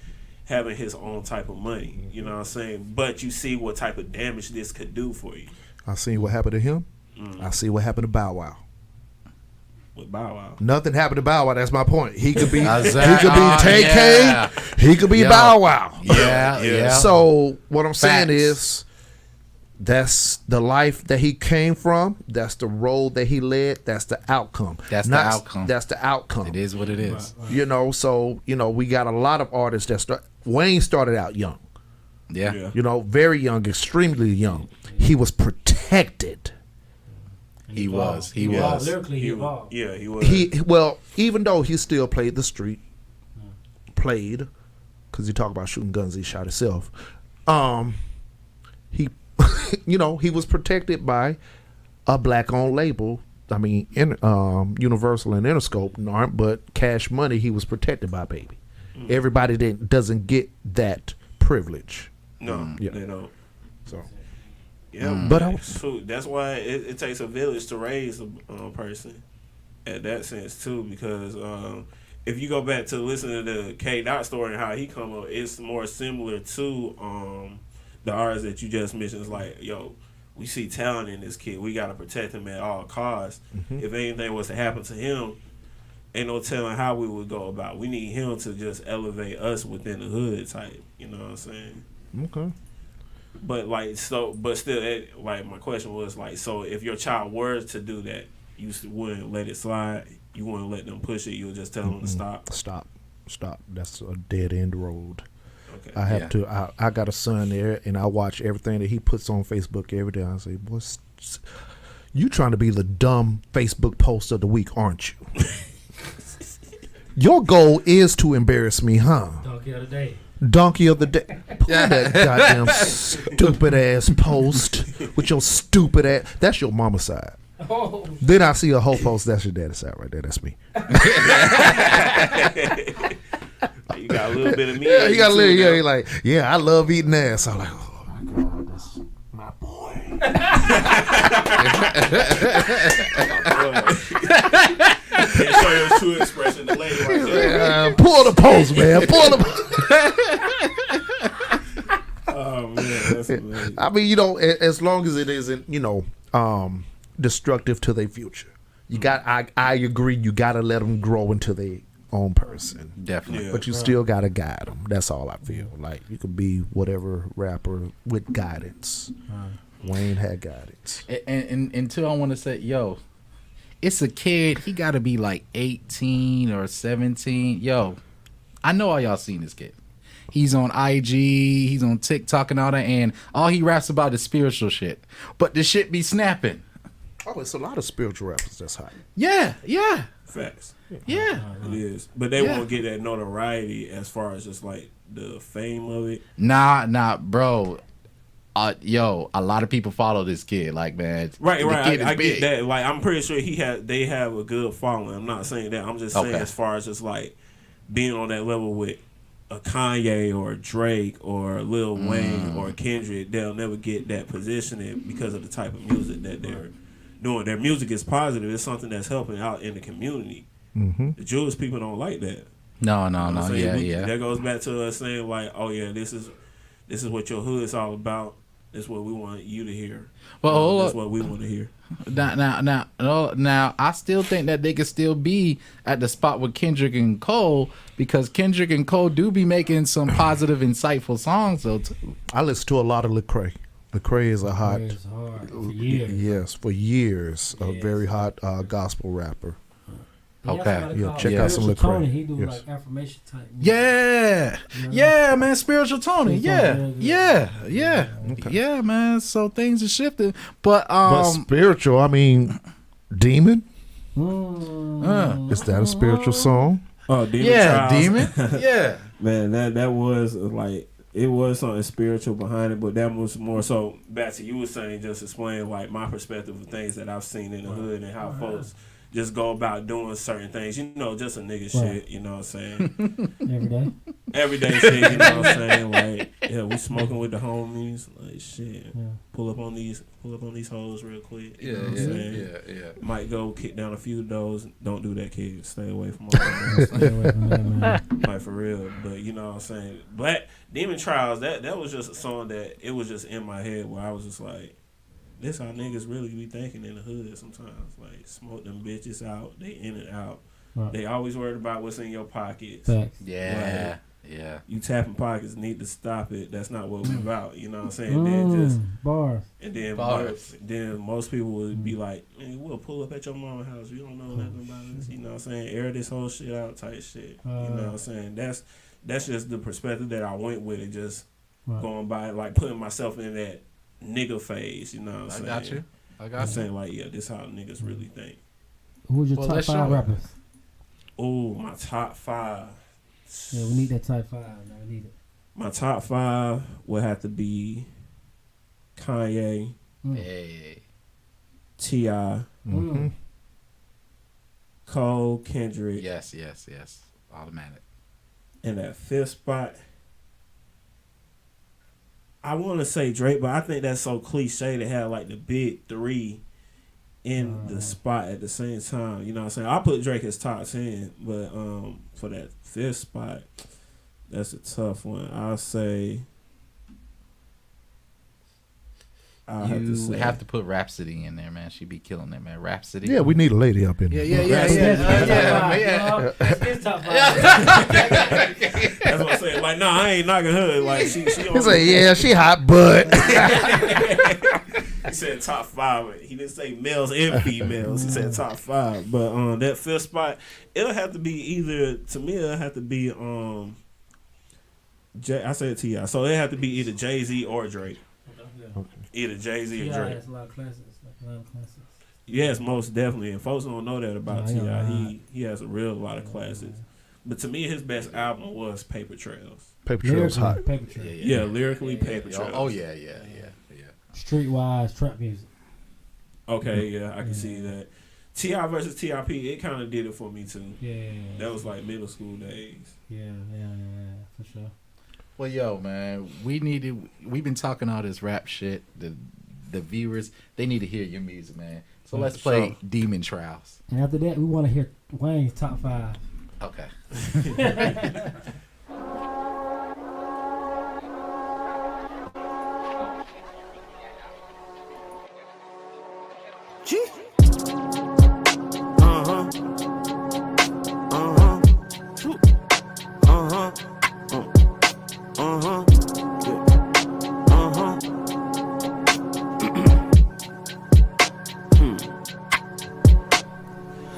having his own type of money. You know what I'm saying? But you see what type of damage this could do for you. I seen what happened to him. I see what happened to Bow Wow. with Bow Wow. Nothing happened to Bow Wow. That's my point. He could be Exactly. he could be TK. Yeah. He could be Yo. Bow Wow. Yeah. So what I'm saying Facts. is, that's the life that he came from. That's the road that he led. That's the outcome. That's the outcome. That's the outcome. It is what it is. You know. So we got a lot of artists that start. Wayne started out young. Yeah. You know, very young, extremely young. He was protected. He was. He evolved. was. Lyrically, he evolved. Yeah, he was. Well, even though he still played the street, because he talked about shooting guns, he shot himself. He, he was protected by a black-owned label. I mean, Universal and Interscope aren't, but Cash Money, he was protected by, baby. Everybody doesn't get that privilege. No, Yeah. they don't. So, Yeah, But that's why it takes a village to raise a person. At that sense too, because if you go back to listening to the K Dot story and how he come up, it's more similar to the artists that you just mentioned. It's like, yo, we see talent in this kid. We gotta protect him at all costs. If anything was to happen to him, ain't no telling how we would go about. We need him to just elevate us within the hood type. You know what I'm saying? okay. But still, my question was like, so if your child were to do that, you wouldn't let it slide. You wouldn't let them push it. You would just tell them to stop. Stop. That's a dead end road. Okay. I have to. I got a son there, and I watch everything that he puts on Facebook every day. I say, boy, you trying to be the dumb Facebook post of the week, aren't you? Your goal is to embarrass me, huh? Donkey of the day. Donkey of the day. Pull that goddamn stupid ass post with your stupid ass. That's your mama side. Oh, Then I see a whole post. That's your daddy side right there. That's me. You got a little bit of me. Yeah, you got a little. too, Yeah, now. you're like, yeah, I love eating ass. I'm like, oh my god, that's my boy. Can't show your true expression. The lady right there. Pull the post, man. Pull the. Oh man, that's amazing. I mean, as long as it isn't, destructive to their future. You got. I agree. You got to let them grow into their own person. Definitely. Yeah. But you still got to guide them. That's all I feel. Like, you could be whatever rapper with guidance. Wayne had guidance. And until I want to say, yo, it's a kid. He got to be like 18 or 17. Yo, I know all y'all seen this kid. He's on IG, he's on TikTok and all that, and all he raps about is spiritual shit. But the shit be snapping. Oh, it's a lot of spiritual rappers that's hot. Yeah. Facts. Yeah. It is, but they Yeah. won't get that notoriety as far as just like the fame of it. Nah, bro. Yo, a lot of people follow this kid. Like, man, Right. the kid is I big. get that. Like, I'm pretty sure they have a good following. I'm not saying that. I'm just saying Okay. as far as just like being on that level with a Kanye or Drake or Lil Wayne or Kendrick, they'll never get that positioning because of the type of music that they're doing. Their music is positive. It's something that's helping out in the community. The Jewish people don't like that. No. You know what I'm saying? Yeah. That goes back to us saying like, oh yeah, this is what your hood is all about. This is what we want you to hear. Well, hold That's up. what we want to hear. Now, I still think that they could still be at the spot with Kendrick and Cole, because Kendrick and Cole do be making some positive, insightful songs though too. I listen to a lot of Lecrae. Lecrae is a hot, it's hard for years. yes, for years, a very hot gospel rapper. Okay. Yeah, check out some Spiritual Lecrae. Tony, he do Yes. like affirmation type. music. Yeah, man, spiritual Tony. Yeah, Yeah. yeah, man. So things are shifting, but But spiritual, I mean, Demon. Is that a spiritual song? Oh, Demon yeah, Trials. demon. Yeah, Man, that was like, it was something spiritual behind it, but that was more so back to you were saying, just explain like my perspective of things that I've seen in the hood and how folks just go about doing certain things, just a nigga shit, you know what I'm saying? Every day. Everyday shit, you know what I'm saying? Like, yeah, we smoking with the homies, like shit. Yeah. Pull up on these hoes real quick. You yeah, know what I'm saying? yeah. Might go kick down a few of those. Don't do that, kid. Stay away from all that. Stay away from that, man. Like for real, but you know what I'm saying. Black Demon Trials, that was just a song that it was just in my head where I was just like, this how niggas really be thinking in the hood sometimes. Like, smoke them bitches out. They in and out. Right. They always worried about what's in your pockets. Facts. Yeah. Like, yeah. You tapping pockets, need to stop it. That's not what we about. You know what I'm saying? Then just bars. And then most people would be like, man, we'll pull up at your mama's house. You don't know nothing about this. You know what I'm saying? Air this whole shit out type shit. You know what I'm saying? That's just the perspective that I went with it. Just going by, like, putting myself in that nigga phase. You know what I'm saying? I got you. I'm saying, like, yeah, this how niggas really think. Who's your top 5 rappers? Oh, my top 5. Yeah, we need that top 5. No, we need it. My top 5 would have to be Kanye, T.I., Cole, Kendrick. Yes. Automatic. And that 5th spot, I want to say Drake, but I think that's so cliche to have like the big 3 in the spot at the same time. You know what I'm saying? I put Drake as top 10, but for that 5th spot, that's a tough one. I'll say you have to put Rhapsody in there, man. She be killing it, man. Rhapsody. Yeah, we need a lady up in there. Yeah. That's his top 5. That's what I'm saying. Like, no, I ain't knocking her. Like, she He's like, yeah, she hot, but he said top 5. He didn't say males and females. He said top 5. But that 5th spot, it'll have to be either. To me, it'll have to be I said T.I. So it have to be either Jay-Z or Drake. Okay. Either Jay-Z or Drake. Has a lot of classics. Yes, most definitely. And folks don't know that about T.I. He has a real lot of classics. But to me, his best album was Paper Trails. Paper Trails hot. Paper Trails. Yeah, lyrically, Paper Trails. Oh, yeah. Streetwise, trap music. Okay, yeah, I can see that. T.I. versus T.I.P., it kind of did it for me, too. Yeah. That was like middle school days. Yeah, for sure. Well, yo, man, we've been talking all this rap shit. The viewers, they need to hear your music, man. So let's play Demon Trials. And after that, we want to hear Wayne's top 5. Okay.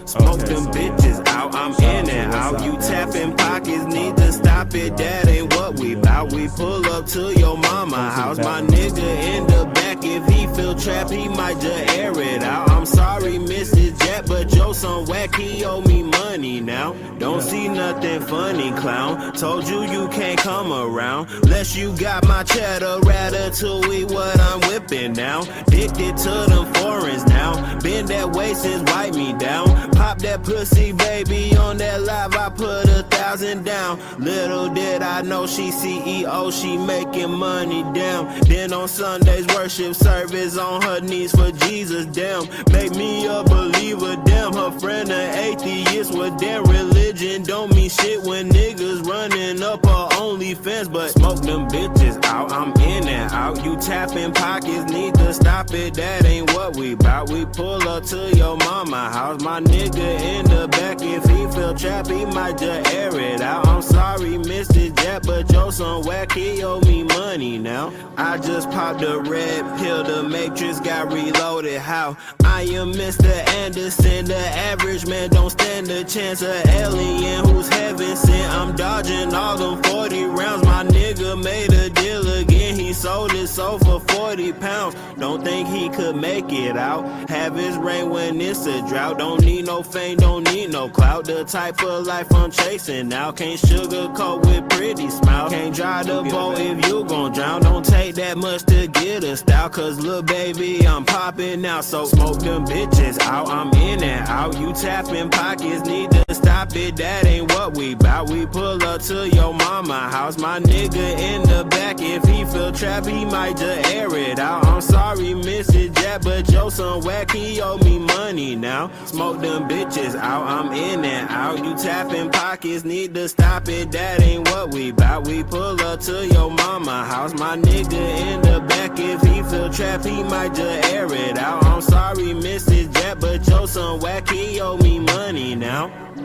Smoke them bitches out, I'm in and out. You tapping pockets, need to stop it. That ain't what we bout. We pull up to your mama house. My nigga in the back, if he feel trapped, he might just air it out. I'm sorry, Mrs. Jet, but Joe some whack, he owe me money now. Don't see nothing funny, clown. Told you you can't come around. Less you got my cheddar, ratatouille, what I'm whipping now. Addicted to them foreigns now. Been that way since wipe me down. Pop that pussy, baby, on that live, I put 1,000 down. Little did I know she CEO, she making money down. Then on Sundays, worship service on her knees for Jesus, damn. Make me a believer, damn. Her friend an atheist, with their religion don't mean shit when niggas running up her OnlyFans. But smoke them bitches out, I'm in and out. You tapping pockets, need to stop it, that ain't what we bout. We pull up to your mama house, my nigga in the back, if he feel trapped, he might just air it out. I'm sorry, Mr. Jet, but Joe some whack, he owe me money now. I just popped a red pill, the matrix got reloaded. How? I am Mr. Anderson, the average man don't stand a chance. An alien who's heaven sent, I'm dodging all them 40 rounds. My nigga made a deal again, he sold his soul for 40 pounds. Don't think he could make it out. Have his rain when it's a drought. Don't need no fame, don't need no clout. The type of life I'm chasing now. Can't sugarcoat with pretty smile. Can't drive the boat if you gon' drown. Don't take that much to get a style. Cause little baby, I'm popping out. So smoke them bitches out, I'm in and out. You tapping pockets, need to to stop it, that ain't what we bout. We pull up to your mama house. My nigga in the back, if he feel trapped, he might just air it out. I'm sorry, Mrs. Jack, but your son whack, he owe me money now. Smoke them bitches out, I'm in and out. You tapping pockets, need to stop it, that ain't what we bout. We pull up to your mama house. My nigga in the back, if he feel trapped, he might just air it out. I'm sorry, Mrs. Jack, but your son whack, he owe me money now. I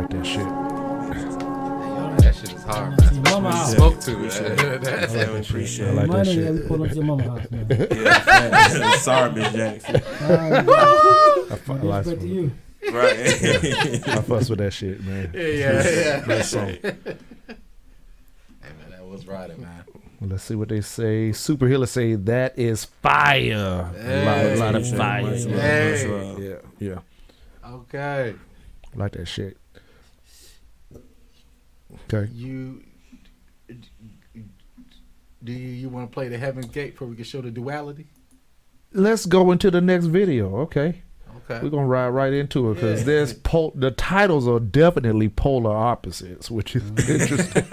like that shit. Yo, that shit is hard, man. Mama house. Spoke to it. I appreciate I it. like that Money, shit. we pull up to your mama house, man. Yeah, sorry, Miss Jackson. Respect to you. Right. I fuss with that shit, man. Yeah. Nice song. Hey, man, that was right, man. Let's see what they say. Super Healer say that is fire. A lot of fire. Much love, Hey. much love. Yeah. Okay. Like that shit. Okay. Do you want to play the Heaven's Gate before we can show the duality? Let's go into the next video. Okay. Okay. We're gonna ride right into it because there's the titles are definitely polar opposites, which is interesting.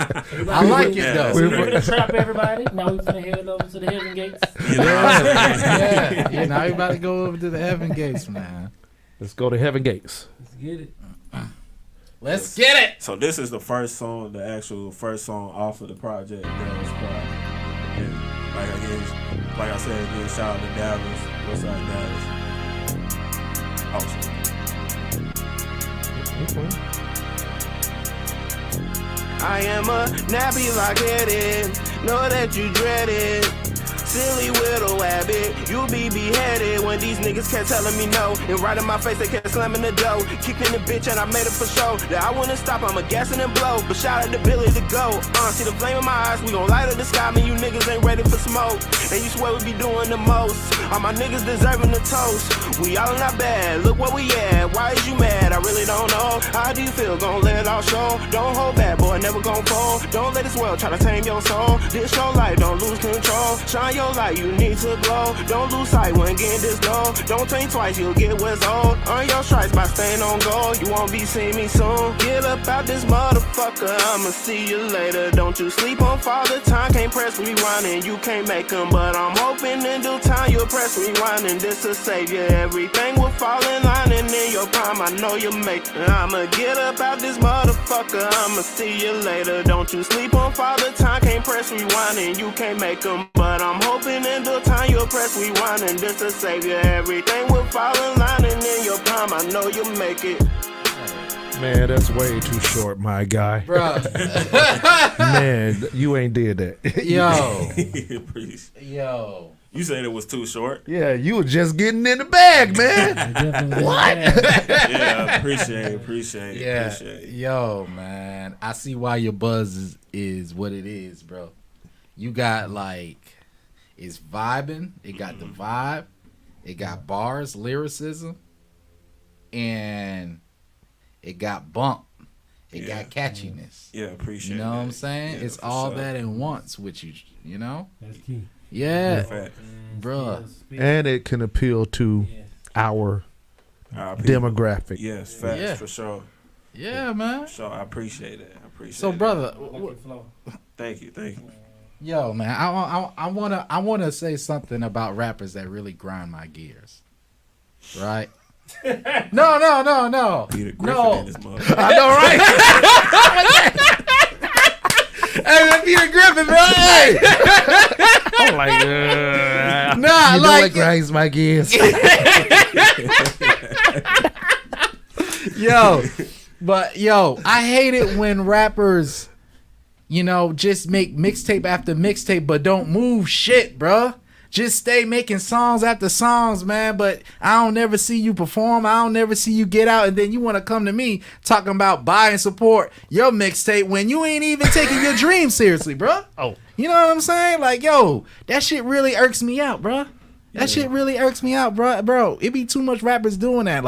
I like it though. We're gonna trap everybody. Now we're gonna head over to the heaven gates. Yeah. Now we about to go over to the Heaven Gates, man. Let's go to Heaven Gates. Let's get it. Let's get it. So this is the first song, the actual first song off of the project, Dallas Pride. And like I said again, shout out to Dallas, Westside Dallas. Awesome. I am a nappy lock-headed, know that you dread it. Silly widow habit, you be beheaded when these niggas kept telling me no. And right in my face, they kept slamming the door. Kicked in the bitch and I made it for sure that I wouldn't stop, I'ma gas and blow. But shout out to Billy to go. See the flame in my eyes, we gon' light up the sky. Man, you niggas ain't ready for smoke. And you swear we be doing the most. All my niggas deserving the toast. We all not bad, look where we at. Why is you mad? I really don't know. How do you feel? Gon' let it all show. Don't hold back, boy, never gon' fall. Don't let this world try to tame your soul. This your life, don't lose control. Shine your light, you need to glow. Don't lose sight when getting this low. Don't think twice, you'll get what's old. Earn your stripes by staying on goal. You won't be seeing me soon. Get up out this motherfucker, I'ma see you later. Don't you sleep on Father Time, can't press rewind and you can't make them. But I'm hoping in due time you'll press rewind and this will save you. Everything will fall in line and in your prime, I know you'll make it. I'ma get up out this motherfucker, I'ma see you later. Don't you sleep on Father Time, can't press rewind and you can't make them. But I'm hoping in due time you'll press rewind and this will save you. Everything will fall in line and in your prime, I know you'll make it. Man, that's way too short, my guy. Bro. Man, you ain't did that. Yo. You said it was too short. Yeah, you were just getting in the bag, man. What? Yeah, appreciate it. Yeah. Appreciate it. Yo, man. I see why your buzz is what it is, bro. You got like, it's vibing. It got the vibe. It got bars, lyricism. And it got bump. It got catchiness. Yeah, appreciate it. You know what I'm saying? Yeah, it's for all sure. that in once with you know? That's key. Yeah. Fact. Bruh. And it can appeal to our demographic. Yes, facts, Yeah. for sure. Yeah, man. So I appreciate it. So, brother, Thank you. yo, man, I wanna say something about rappers that really grind my gears, right? No. Peter Griffin No. in this mother. I know, right? Hey, man, Peter Griffin, bro. Hey. I'm like, Nah, you know like what grinds my gears? Yo, I hate it when rappers, just make mixtape after mixtape, but don't move shit, bruh. Just stay making songs after songs, man. But I don't never see you perform. I don't never see you get out. And then you want to come to me talking about buy and support your mixtape when you ain't even taking your dreams seriously, bruh. Oh. You know what I'm saying? Like, yo, that shit really irks me out, bruh. That shit really irks me out, bro. It be too much rappers doing that.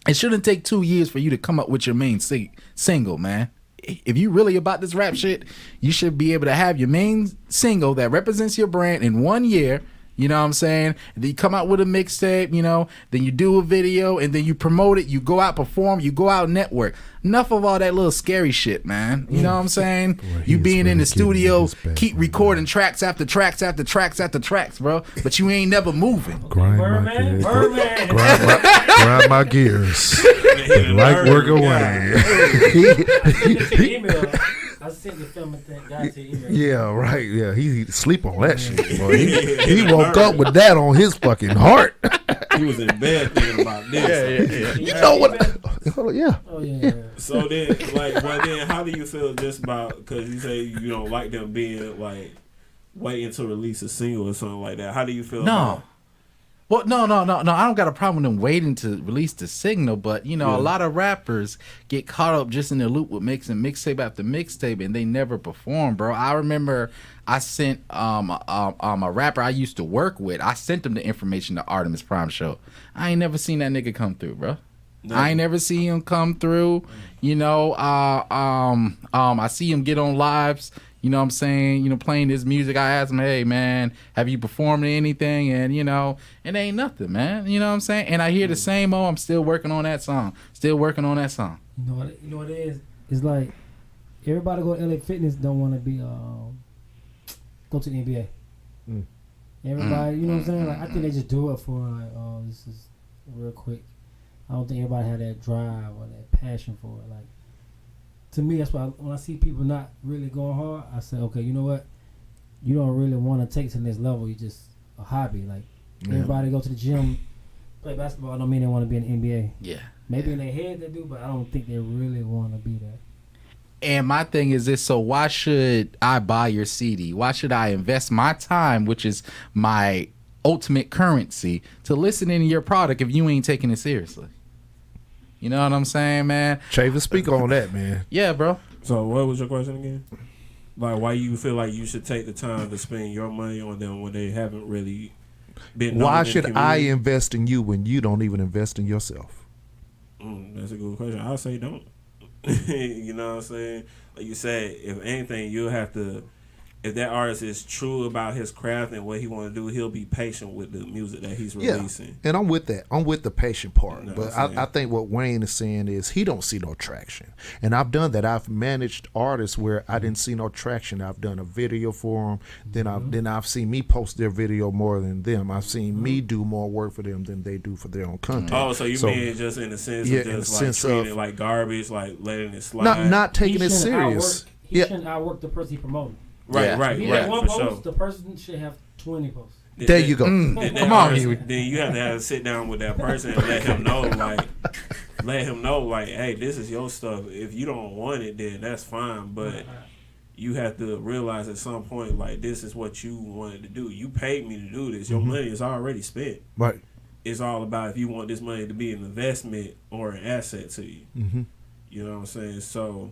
It shouldn't take 2 years for you to come up with your main single, man. If you really about this rap shit, you should be able to have your main single that represents your brand in 1 year, You know what I'm saying? And then you come out with a mixtape, you know, then you do a video, and then you promote it, you go out perform, you go out network. Enough of all that little scary shit, man. You know what I'm saying? Boy, you being really in the studio, back, keep recording tracks after tracks after tracks after tracks, bro. But you ain't never moving. Grind Birdman, my Birdman. gears. Grind my gears. And like work away. I sent the film guy to email. Yeah, right. Yeah, he sleep on that shit, boy. He woke up with that on his fucking heart. He was in bed thinking about this. You know what? Yeah. Oh yeah. So then, like, well, then, how do you feel just about, because you say you don't like them being like waiting to release a single or something like that? How do you feel? No. Well, no. I don't got a problem with them waiting to release the signal, but you know, a lot of rappers get caught up just in the loop with mixing mixtape after mixtape, and they never perform, bro. I remember I sent a rapper I used to work with. I sent him the information to Artemis Prime show. I ain't never seen that nigga come through, bro. Never. I ain't never see him come through. You know, I see him get on lives. You know what I'm saying? You know, playing his music. I asked him, hey, man, have you performed anything? And, you know, it ain't nothing, man. You know what I'm saying? And I hear the same, I'm still working on that song. Still working on that song. You know what it is? It's like everybody go to LA Fitness don't want to be, go to the NBA. Everybody, you know what I'm saying? Like, I think they just do it for, like, oh, this is real quick. I don't think everybody had that drive or that passion for it. Like, to me, that's why when I see people not really going hard, I say, okay, you know what? You don't really want to take it to the next level. You just a hobby. Like, everybody go to the gym, play basketball. I don't mean they want to be in the NBA. Yeah. Maybe in their head they do, but I don't think they really want to be there. And my thing is this, so why should I buy your CD? Why should I invest my time, which is my ultimate currency, to listen to your product if you ain't taking it seriously? You know what I'm saying, man? Chavis, speak on that, man. Yeah, bro. So what was your question again? Like, why you feel like you should take the time to spend your money on them when they haven't really been? Why should I invest in you when you don't even invest in yourself? That's a good question. I'll say don't. You know what I'm saying? Like you said, if anything, you'll have to. If that artist is true about his craft and what he want to do, he'll be patient with the music that he's releasing. Yeah, and I'm with that. I'm with the patient part. No, but I think what Wayne is saying is he don't see no traction. And I've done that. I've managed artists where I didn't see no traction. I've done a video for them. Then I've seen me post their video more than them. I've seen me do more work for them than they do for their own content. Oh, so you mean just in the sense of just like treating it like garbage, like letting it slide? Not taking it serious. He shouldn't outwork the person he promoting. Right. If he had one post, the person should have 20 posts. There you go. Come on, Huey. Then you have to sit down with that person and let him know, like, hey, this is your stuff. If you don't want it, then that's fine. But you have to realize at some point, like, this is what you wanted to do. You paid me to do this. Your money is already spent. Right. It's all about if you want this money to be an investment or an asset to you. You know what I'm saying? So,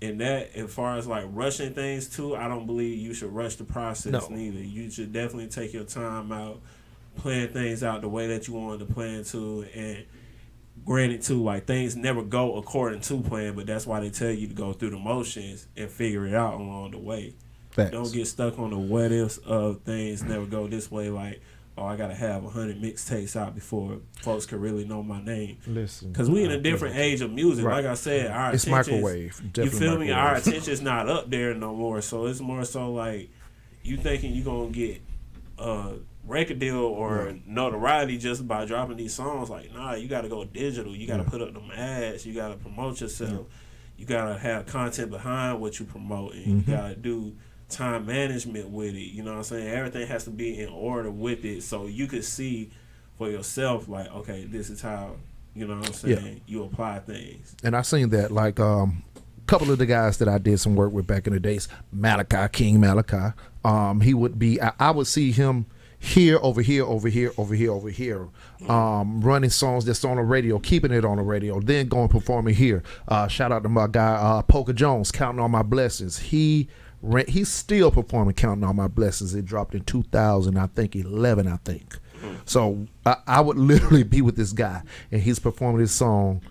in that, as far as like rushing things too, I don't believe you should rush the process neither. You should definitely take your time out, plan things out the way that you wanted to plan to, and granted too, like things never go according to plan, but that's why they tell you to go through the motions and figure it out along the way. Facts. Don't get stuck on the what ifs of things never go this way, like, oh, I gotta have 100 mixtapes out before folks can really know my name. Listen, because we in a different age of music. Right. Like I said, our it's microwave. You feel me? Our attention's not up there no more. So it's more so like you thinking you gonna get a record deal or notoriety just by dropping these songs. Like, nah, you gotta go digital. You gotta put up them ads. You gotta promote yourself. You gotta have content behind what you promote, and you gotta do time management with it. You know what I'm saying? Everything has to be in order with it so you could see for yourself, like, okay, this is how, you know what I'm saying, you apply things. And I seen that, like, couple of the guys that I did some work with back in the days, King Malachi, he would be, I would see him here, over here, running songs that's on the radio, keeping it on the radio, then going performing here. Shout out to my guy, Polka Jones, Counting on My Blessings. He's still performing Counting on My Blessings. It dropped in 2011, I think. So I would literally be with this guy, and he's performing this song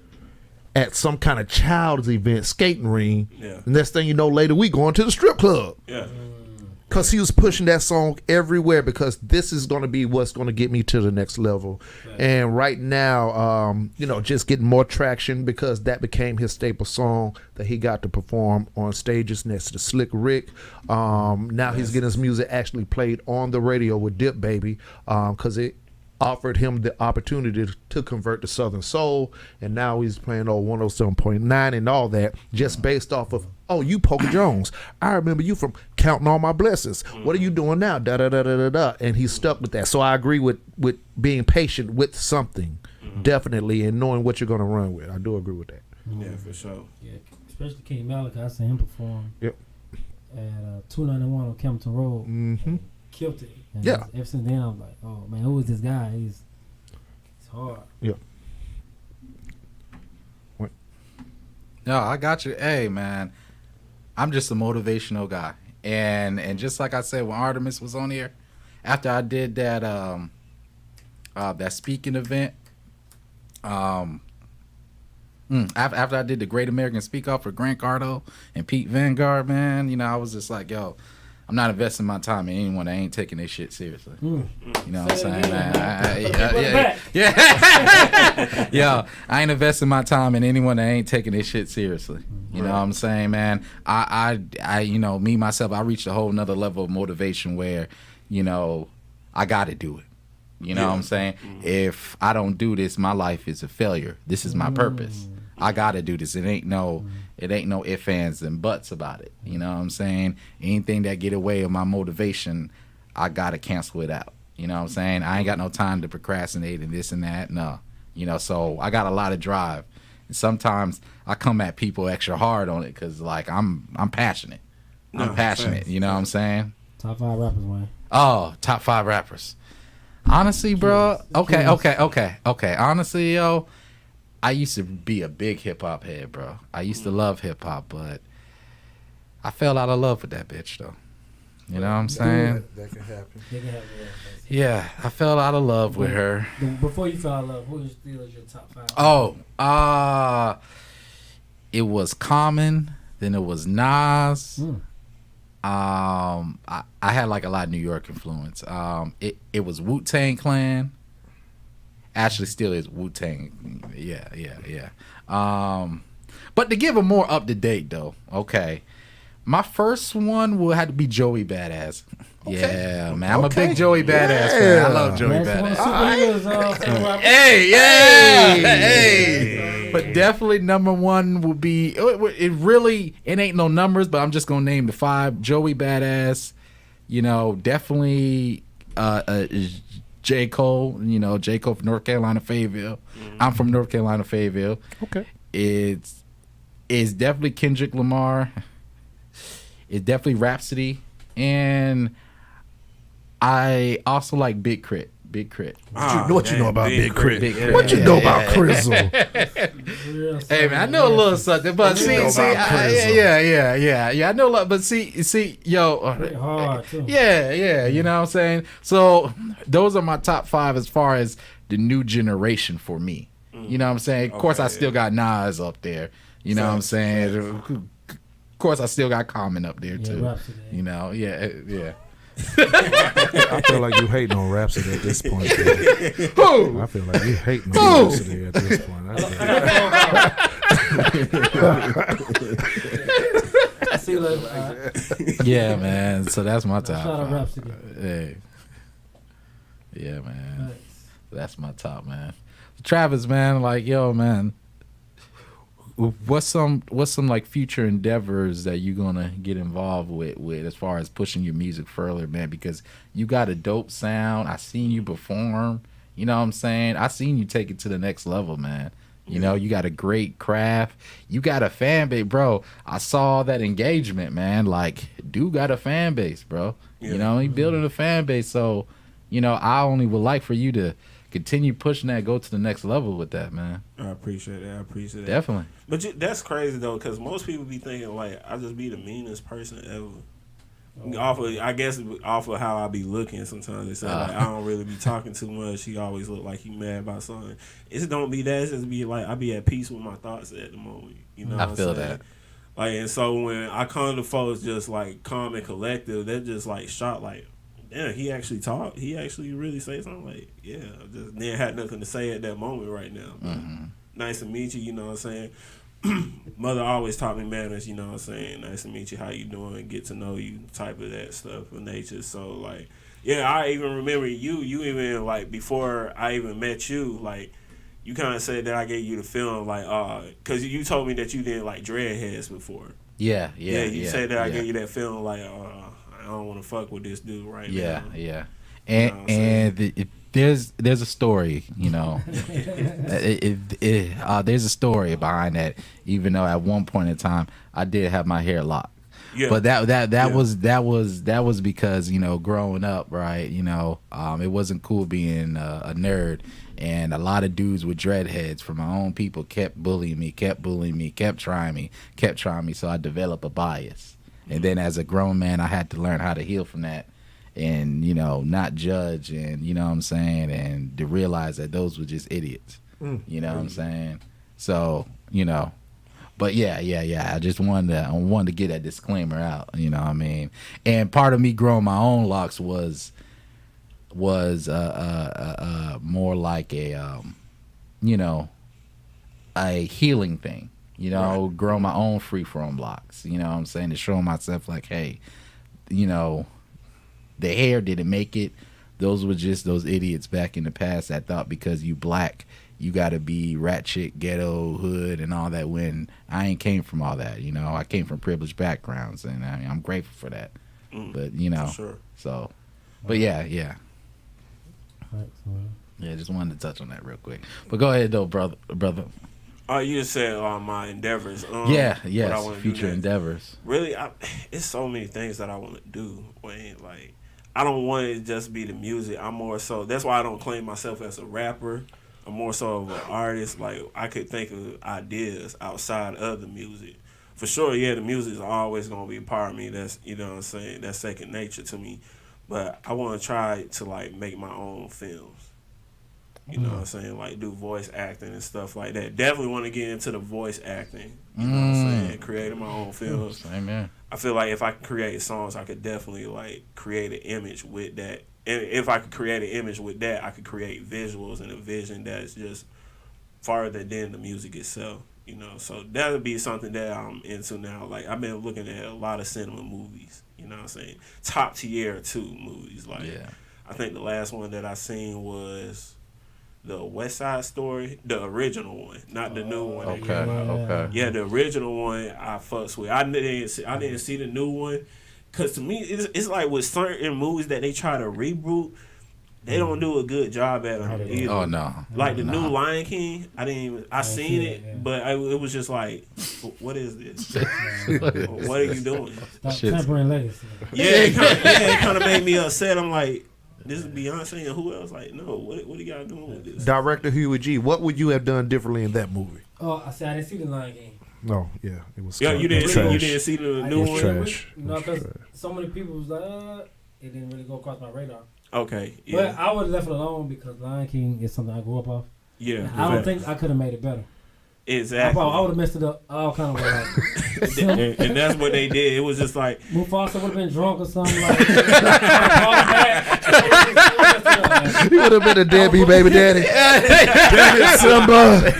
at some kind of child's event, skating ring. Yeah. The next thing you know, later we going to the strip club. Yeah. because he was pushing that song everywhere, because this is going to be what's going to get me to the next level. Right. And right now, just getting more traction, because that became his staple song that he got to perform on stages next to Slick Rick. Now he's getting his music actually played on the radio with Dip Baby, because it offered him the opportunity to convert to Southern Soul, and now he's playing on 107.9 and all that, just based off of, you Poker Jones, I remember you from Counting All My Blessings. What are you doing now? Da da da da da da. And he's stuck with that. So I agree with being patient with something, definitely, and knowing what you're going to run with. I do agree with that. Yeah, for sure. Yeah, especially King Malik. I seen him perform. Yep. At 291 on Campbellton Road. Mm-hmm. Killed it. And yeah. Ever since then, I'm like, oh man, who is this guy? He's hard. Yeah. No, I got you. Hey, man, I'm just a motivational guy, and just like I said when Artemis was on here, after I did that that speaking event, after I did the Great American Speak Off for Grant Cardone and Pete Vanguard, man, I was just like, yo, I'm not investing my time in anyone that ain't taking this shit seriously. You know what I'm saying? Yeah. Yo, I ain't investing my time in anyone that ain't taking this shit seriously. You know what I'm saying, man? I me, myself, I reached a whole nother level of motivation where, I got to do it. You know what I'm saying? If I don't do this, my life is a failure. This is my purpose. I got to do this. It ain't no ifs, ands, and buts about it. You know what I'm saying? Anything that get away with my motivation, I got to cancel it out. You know what I'm saying? I ain't got no time to procrastinate and this and that. No. So I got a lot of drive. And sometimes I come at people extra hard on it because, like, I'm passionate. I'm passionate. You know what I'm saying? Top 5 rappers, man. Oh, top 5 rappers. Honestly, bro. Okay. Honestly, yo, I used to be a big hip-hop head, bro. I used to love hip-hop, but I fell out of love with that bitch, though. You know what I'm saying? That can happen. Yeah, I fell out of love with her. Before you fell out of love, who was still your top 5? It was Common, then it was Nas. I had like a lot of New York influence. It was Wu-Tang Clan. Actually, still is Wu-Tang. Yeah. But to give a more up to date though, okay. My first one will have to be Joey Badass. Okay. Yeah, man. I'm a big Joey Badass fan. I love Joey Badass. Hey. But definitely number one will be, it ain't no numbers, but I'm just going to name the 5. Joey Badass, definitely J. Cole, J. Cole from North Carolina, Fayetteville. I'm from North Carolina, Fayetteville. Okay. It's definitely Kendrick Lamar. It's definitely Rhapsody. And I also like Big Crit. What you know about Big Crit? Big Crit. What you know about Crizzle? Hey man, I know a little something, but I know a lot, but see, yo, hard too. Yeah, you know what I'm saying? So those are my top 5 as far as the new generation for me. You know what I'm saying? Of course, I still got Nas up there. You know what I'm saying? Of course, I still got Common up there too. Yeah. I feel like you hating on Rhapsody at this point. Who? I feel like you hating on Rhapsody at this point. I see like yeah, man. So that's my top. Shout out Rhapsody. Hey. Yeah, man. Nice. That's my top, man. Travis, man, like, yo, man. What's some like future endeavors that you're gonna get involved with as far as pushing your music further, man? Because you got a dope sound. I seen you perform. You know what I'm saying? I seen you take it to the next level, man. You got a great craft. You got a fan base, bro. I saw that engagement, man. Like, dude got a fan base, bro. Yeah. He building a fan base. So, I only would like for you to continue pushing that, go to the next level with that, man. I appreciate that. Definitely. But that's crazy though, because most people be thinking like I just be the meanest person ever. Off of how I be looking sometimes. They say like I don't really be talking too much. He always look like he mad about something. It don't be that. It's just be like I be at peace with my thoughts at the moment. You know, I feel that. Like, and so when I come to folks just like calm and collective, they're just like shocked, like, damn, he actually talked. He actually really say something. Like, yeah, just then had nothing to say at that moment right now. Nice to meet you. You know what I'm saying? Mother always taught me manners. You know what I'm saying? Nice to meet you. How you doing? Get to know you. Type of that stuff of nature. So like, yeah, I even remember you. You even like before I even met you, like. You kind of said that I gave you the feeling like, because you told me that you didn't like dreadheads before. Yeah. You said that I gave you that feeling like, I don't want to fuck with this dude right now. Yeah. And there's a story, you know. There's a story behind that. Even though at one point in time I did have my hair locked. Yeah. But that was because, you know, growing up, right, you know, it wasn't cool being a nerd. And a lot of dudes with dreadheads from my own people kept bullying me, kept trying me. So I developed a bias. And then as a grown man, I had to learn how to heal from that and, you know, not judge and, you know what I'm saying, and to realize that those were just idiots. You know what I'm saying? So, you know, but yeah. I just wanted to get that disclaimer out, you know what I mean? And part of me growing my own locks was more like a you know, a healing thing, you know, right. Grow my own free from locks, you know what I'm saying, to show myself like, hey, you know, the hair didn't make it. Those were just those idiots back in the past that thought because you black you gotta be ratchet, ghetto, hood, and all that, when I ain't came from all that, you know. I came from privileged backgrounds, and I mean, I'm grateful for that. But you know, sure. So, but yeah. Right, Yeah, just wanted to touch on that real quick. But go ahead though, brother. Oh, you just said my endeavors. Future endeavors. Really, it's so many things that I want to do, Wayne. Like, I don't want it to just be the music. I'm more so. That's why I don't claim myself as a rapper. I'm more so of an artist. Like, I could think of ideas outside of the music. For sure, yeah, the music is always gonna be a part of me. That's, you know what I'm saying. That's second nature to me. But I want to try to like make my own films. You know what I'm saying? Like, do voice acting and stuff like that. Definitely want to get into the voice acting. You know what I'm saying? Creating my own films. Amen. I feel like if I could create songs, I could definitely, like, create an image with that. And if I could create an image with that, I could create visuals and a vision that's just farther than the music itself. You know? So that would be something that I'm into now. Like, I've been looking at a lot of cinema movies. You know what I'm saying? Top tier, too, movies. Like, I think the last one that I seen was the West Side Story, the original one, not the new one. Okay. Yeah, the original one I fucks with. I didn't see the new one, cause to me it's like with certain movies that they try to reboot, they don't do a good job at them either. Oh no. Like the new Lion King, I seen it, but it was just like, what is this? What are you doing? Temporary legacy. Yeah, it kind of made me upset. I'm like, this is Beyonce and who else? Like, no, what are y'all doing with this? Director Huey G, what would you have done differently in that movie? Oh, I didn't see the Lion King. No, yeah, it was. Yeah, you didn't see the new one. Trash. No, because so many people was like, it didn't really go across my radar. Okay, yeah. But I would have left it alone because Lion King is something I grew up off. Yeah, I don't think I could have made it better. Exactly. I would have messed it up all kind of ways. And that's what they did. It was just like Mufasa would have been drunk or something. Like, he would have been a deadbeat baby daddy. Damn it, Simba.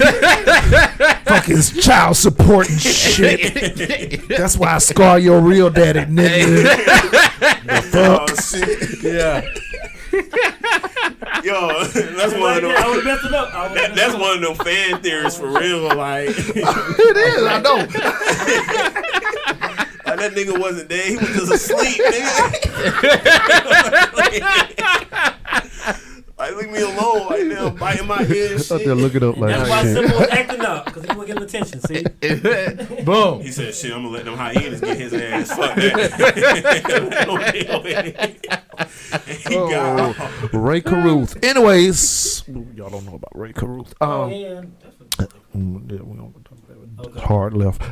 Fucking child support and shit. That's why I scar your real daddy, nigga. The fuck? Oh, shit. Yeah. Yo, that's one of them. I would have messed it up. That's one of them fan theories for real. Like it is. I know. Like, that nigga wasn't dead. He was just asleep, nigga. Like, leave me alone right now, biting my head. I thought they'll look it up like that's why Simba was acting up, because he wasn't getting attention. See, boom. He said, "Shit, I'm gonna let them hyenas get his ass." Fuck that. Ray Caruth. Anyways, y'all don't know about Ray Caruth. yeah, we don't talk about it. Hard left.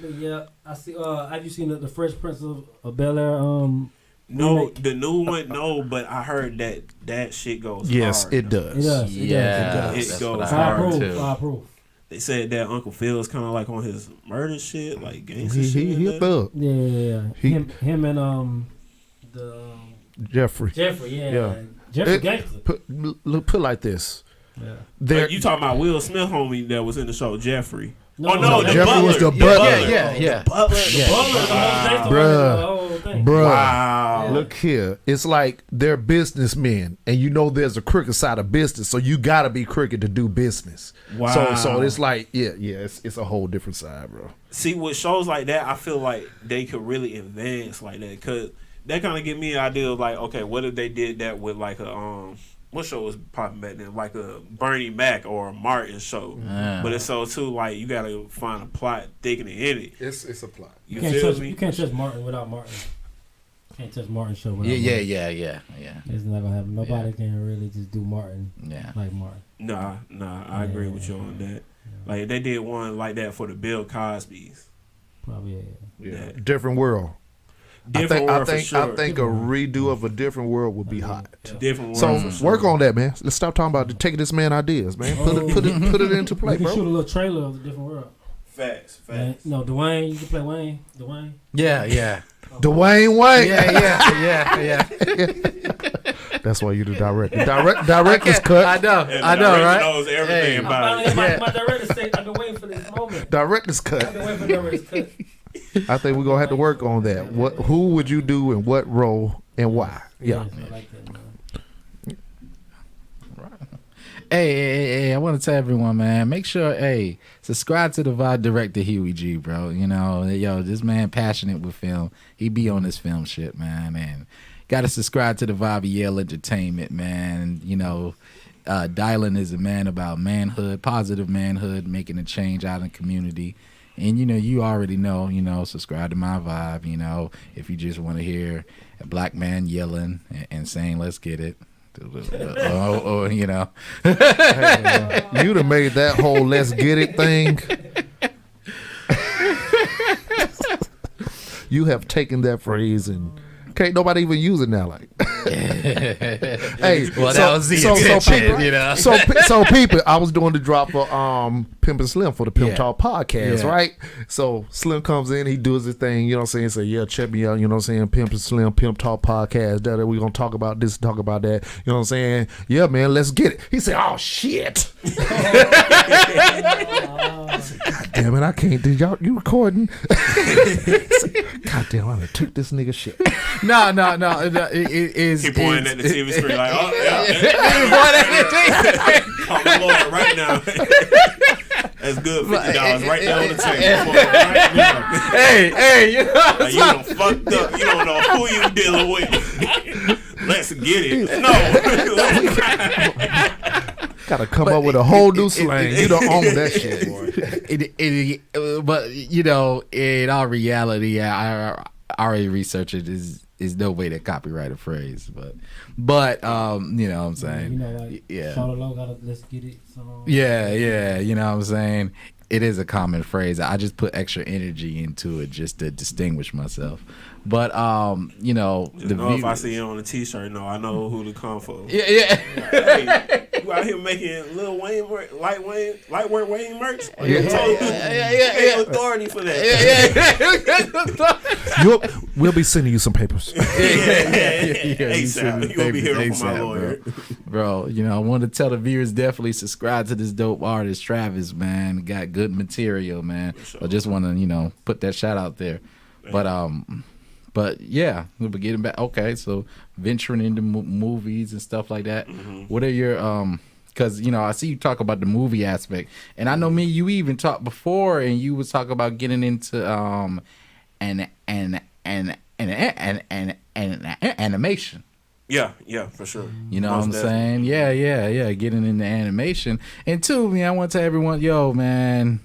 Yeah, I see. Have you seen the Fresh Prince of Bel-Air? No, remake? the new one, no, but I heard that shit goes yes, hard. It does. It does. It goes hard too. Fireproof. They said that Uncle Phil's kind of like on his murder shit, like gangster shit. He a thug. Yeah. Him and Jeffrey. Yeah. Jeffrey gangster. Put like this. Yeah. Like you talking about Will Smith, homie, that was in the show Jeffrey? No, the Jeffrey butler. was the butler. Yeah. Bruh. Wow. Look here. It's like they're businessmen, and you know there's a crooked side of business, so you gotta be crooked to do business. Wow. So it's like, it's a whole different side, bro. See, with shows like that, I feel like they could really advance like that, because that kind of give me an idea of like, okay, what if they did that with like a what show was popping back then, like a Bernie Mac or a Martin show, but it's so too like you gotta find a plot thickening in it. It's a plot. You can't touch Martin without Martin. Can't touch Martin's show without Martin. Yeah. It's not gonna happen. Nobody can really just do Martin like Martin. Nah, I agree with you on that. Yeah. Like they did one like that for the Bill Cosby's. Probably yeah. Different world. I think a redo of a different world would be hot. Different world. So work on that, man. Let's stop talking about taking this man ideas, man. Put it into play, bro. You can shoot a little trailer of the different world. Facts. No, Dwayne, you can play Wayne. Dwayne. Yeah. Dwayne Wayne. Yeah. That's why you the director. Director's cut. I know, right? Knows everything about it. My director said, I've been waiting for this moment. Director's cut. I've been waiting for director's cut. I think we're gonna have to work on that. Who would you do in what role and why? Yeah. I like that, man. Hey, I want to tell everyone, man, make sure, subscribe to the Vibe Director Huey G, bro. You know, this man passionate with film. He be on this film shit, man. And got to subscribe to the Vibe Yale Entertainment, man. You know, Dylan is a man about manhood, positive manhood, making a change out in the community. And, you already know, subscribe to my Vibe, if you just want to hear a black man yelling and saying, let's get it. Hey, you'd have made that whole let's get it thing. You have taken that phrase and can't nobody even use it now. Like, hey, well, that was the intention, So people, I was doing the drop for Pimp and Slim for the Pimp Talk podcast, right? So Slim comes in, he does his thing, you know what I'm saying? Say, check me out, you know what I'm saying? Pimp and Slim, Pimp Talk podcast. That we're gonna talk about this, talk about that. You know what I'm saying? Yeah, man, let's get it. He said, oh shit. God damn it, I can't do y'all. You recording? God damn, I done took this nigga shit. No. It is. He pointing at the TV screen like, oh yeah. Call my lawyer right now. That's good. $50 right there on the table. Right now. Hey, you know, like, you done fucked up. You don't know who you dealing with. Let's get it. No. Gotta come up with a whole new slang. You don't own that shit, boy. But in all reality, I already researched it. Is no way to copyright a phrase, but you know what I'm saying. Charlotte Lowe got a let's get it song. Yeah, you know what I'm saying. It is a common phrase. I just put extra energy into it just to distinguish myself. But if I see it on a t-shirt, I know who to come for. Yeah. Hey, you out here making Lil Wayne, lightweight Wayne merch? Yeah. Authority for that. Yeah. We'll be sending you some papers. ASAP. You'll be hearing from my lawyer. Bro, I want to tell the viewers, definitely subscribe to this dope artist, Chavis, man. Got good material, man. Sure. I just want to, put that shout out there. Man. But yeah, we'll be getting back. Okay, so venturing into movies and stuff like that. Mm-hmm. What are your because I see you talk about the movie aspect, and I know you even talked before, and you was talking about getting into animation. Yeah, for sure. You know what I'm saying? Yeah. Getting into animation, and two, I want to tell everyone, man,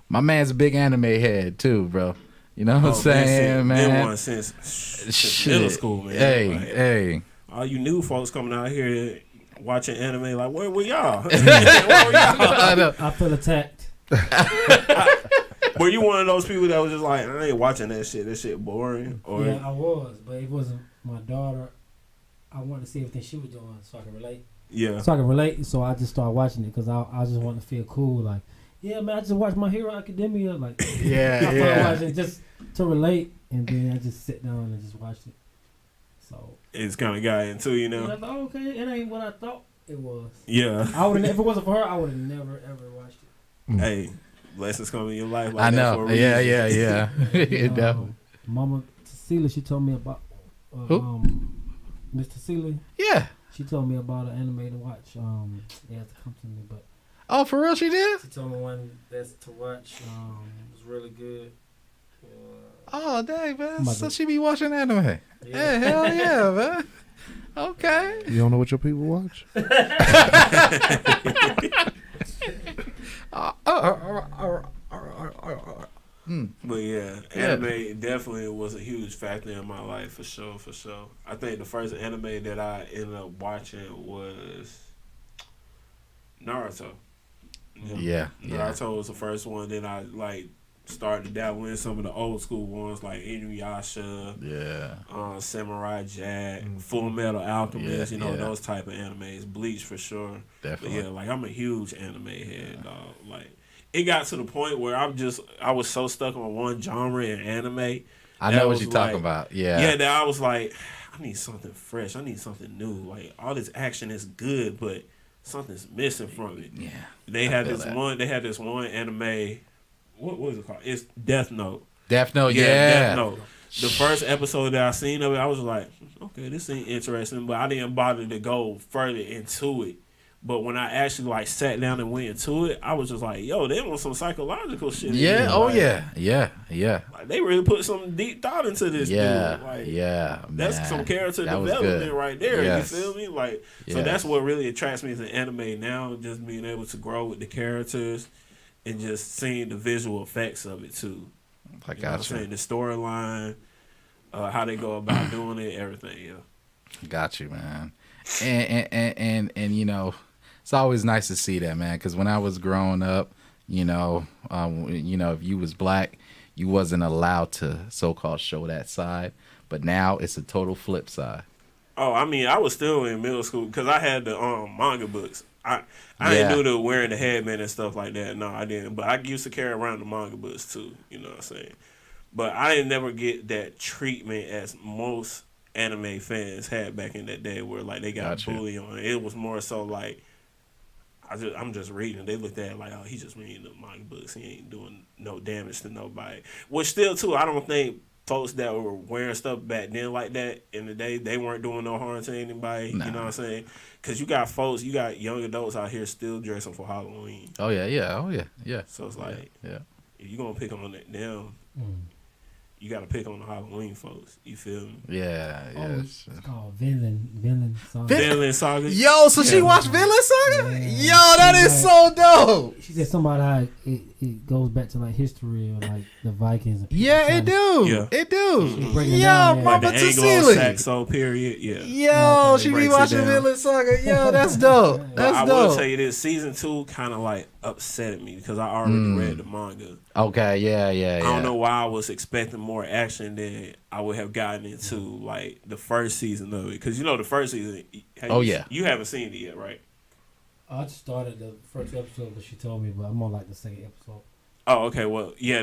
my man's a big anime head too, bro. You know what I'm saying, man? Been one since middle school, man. Hey. All you new folks coming out here watching anime, like, where were y'all? I feel attacked. Were you one of those people that was just like, I ain't watching that shit. That shit boring? Or... Yeah, I was, but it wasn't my daughter. I wanted to see everything she was doing so I could relate. Yeah. So I could relate, so I just started watching it because I just wanted to feel cool. Like, Yeah, man, I just watched My Hero Academia. Like, Yeah, I yeah. watched it just to relate, and then I just sit down and just watched it. So It's kind of got into, you and I know. thought, okay, it ain't what I thought it was. Yeah. I would if it wasn't for her, I would have never ever watched it. Hey, blessings come in your life. Like I that for know. a Yeah, reason. yeah, yeah. It definitely. Mama Cecilia, she told me about Who? Miss Cecilia. Yeah. She told me about an anime to watch. It has to come to me, but Oh, for real, she did? she told me one that's to watch. It was really good. Oh, dang, man. My So dude. she be watching anime. Yeah. Hey, hell yeah, man. Okay. You don't know what your people watch? But yeah, anime definitely was a huge factor in my life for sure, for sure. I think the first anime that I ended up watching was Naruto. Yeah, yeah. Naruto was the first one. Then I like started to dabble in some of the old school ones like Inuyasha, Yeah. Samurai Jack, Full Metal Alchemist. Yeah, You know, yeah. those type of animes. Bleach for sure. Definitely. But yeah, like I'm a huge anime head, dog. Like it got to the point where I was so stuck on one genre in anime. I that know what was you're talking like- about. Yeah. Yeah, that I was like, I need something fresh. I need something new. Like all this action is good, but something's missing from it. Yeah. They I had feel this that. one. They had this one anime. What was it called? It's Death Note. Death Note, Death yeah. Note. The first episode that I seen of it, I was like, okay, this ain't interesting, but I didn't bother to go further into it. But when I actually like sat down and went into it, I was just like, yo, they want some psychological shit. in Yeah, here. oh Like- yeah. Like, they really put some deep thought into this Yeah, dude. Like, yeah, that's man. some character That was development good. right there. Yes. You feel me? Like, so Yes. that's what really attracts me to anime now, just being able to grow with the characters and just seeing the visual effects of it too. I You know what I'm got saying? you. The storyline, how they go about doing it, everything. Yeah. Got you, man. And you know, it's always nice to see that, man. Because when I was growing up, you know, if you was black, you wasn't allowed to so-called show that side. But now it's a total flip side. Oh, I mean, I was still in middle school because I had the manga books. I Yeah. didn't do the wearing the headband and stuff like that. No, I didn't. But I used to carry around the manga books too. You know what I'm saying? But I didn't never get that treatment as most anime fans had back in that day, where like they got Gotcha. bullied on it. It was more so like I'm just reading. They looked at it like, oh, he's just reading the manga books. He ain't doing no damage to nobody. Which still too, I don't think folks that were wearing stuff back then like that in the day, they weren't doing no harm to anybody. Nah. You know what I'm saying? Because you got young adults out here still dressing for Halloween. Oh yeah. So it's like, Yeah. if you're going to pick on them, you got to pick on the Halloween folks. You feel me? Yeah. It's called Villain Song. Vinland Saga. Yo, so she Yeah. watched Vinland Saga? Yeah. Yo, that is so dope. She said something about how it goes back to like history or like the Vikings. And Yeah, it do. Yeah. It do. She breaking it Yo, down, yeah. Like Mama the Cecilia. Anglo-Saxon period. Yeah. Yo, Okay. she be Breaks it watching down. Vinland Saga. Yo, that's dope. But That's I will dope. tell you this, season 2 kind of like upset me because I already read the manga. Okay, yeah. I don't know why I was expecting more action than I would have gotten into like the first season of it. Because you know the first season. You haven't seen it yet, right? I just started the first episode that she told me, but I'm on like the second episode. Oh, okay. Well, yeah,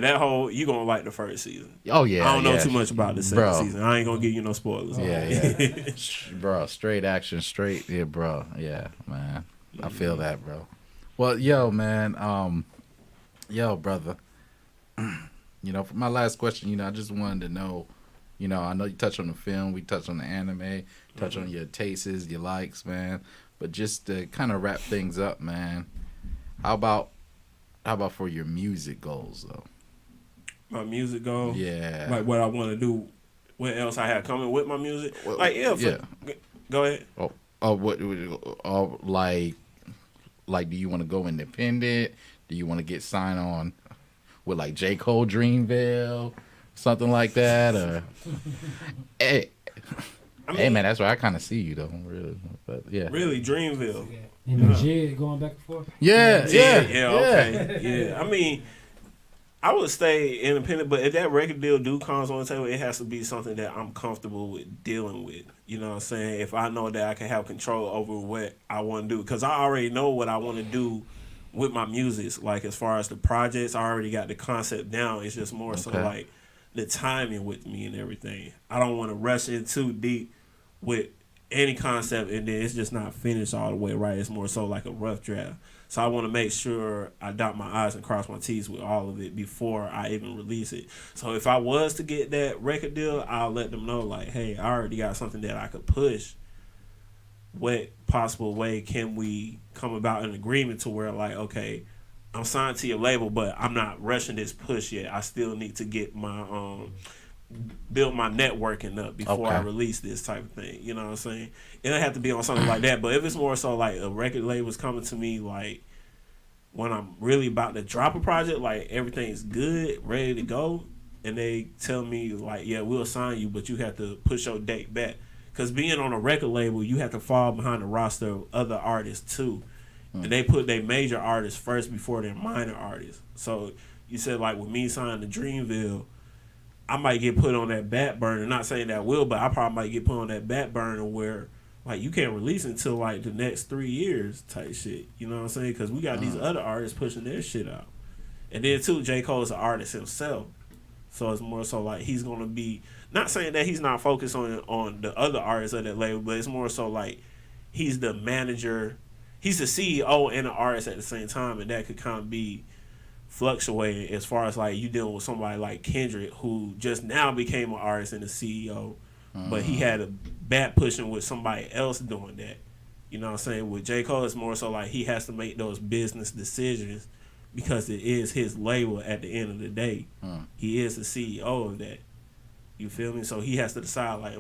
you gonna like the first season. Oh yeah. I don't know yeah. too much about the second Bro. season. I ain't gonna give you no spoilers. Yeah. Bro, straight action, straight. Yeah, bro. Yeah, man. I feel that, bro. Well, yo, man. Brother. You know, for my last question, you know, I just wanted to know, you know, I know you touched on the film, we touched on the anime, touched on your tastes, your likes, man. But just to kind of wrap things up, man. How about for your music goals though? My music goal. Yeah. Like what I want to do. What else I have coming with my music? Well, Like Go ahead. Like, do you want to go independent? Do you want to get signed on with like J. Cole, Dreamville, something like that? Or hey, hey, man, that's where I kind of see you though, really. But yeah, Really, Dreamville. And the Jid going back and forth. yeah. Okay. Yeah. I mean, I would stay independent, but if that record deal comes on the table, it has to be something that I'm comfortable with dealing with. You know what I'm saying? If I know that I can have control over what I want to do. Because I already know what I want to do with my music. Like as far as the projects, I already got the concept down. It's just more so like the timing with me and everything. I don't want to rush in too deep with any concept and then it's just not finished all the way right. It's more so like a rough draft. So I want to make sure I dot my I's and cross my T's with all of it before I even release it. So if I was to get that record deal, I'll let them know like, hey, I already got something that I could push. What possible way can we come about an agreement to where like, okay, I'm signed to your label, but I'm not rushing this push yet. I still need to get my build my networking up before I release this type of thing. You know what I'm saying? It don't have to be on something like that, but if it's more so like a record label's coming to me like when I'm really about to drop a project, like everything's good, ready to go, and they tell me like, yeah, we'll sign you, but you have to push your date back. Because being on a record label, you have to fall behind the roster of other artists too. And they put their major artists first before their minor artists. So you said like with me signing to Dreamville, I might get put on that back burner. Not saying that I will, but I probably might get put on that back burner where, like, you can't release until, like, the next 3 years type shit. You know what I'm saying? Because we got these other artists pushing their shit out. And then, too, J. Cole's an artist himself. So it's more so, like, he's going to be, not saying that he's not focused on the other artists of that label, but it's more so, like, he's the manager. He's the CEO and an artist at the same time, and that could kind of be fluctuating as far as like you dealing with somebody like Kendrick who just now became an artist and a CEO, but he had a back pushing with somebody else doing that. You know what I'm saying? With J. Cole, it's more so like he has to make those business decisions because it is his label at the end of the day. He is the CEO of that. You feel me? So he has to decide like,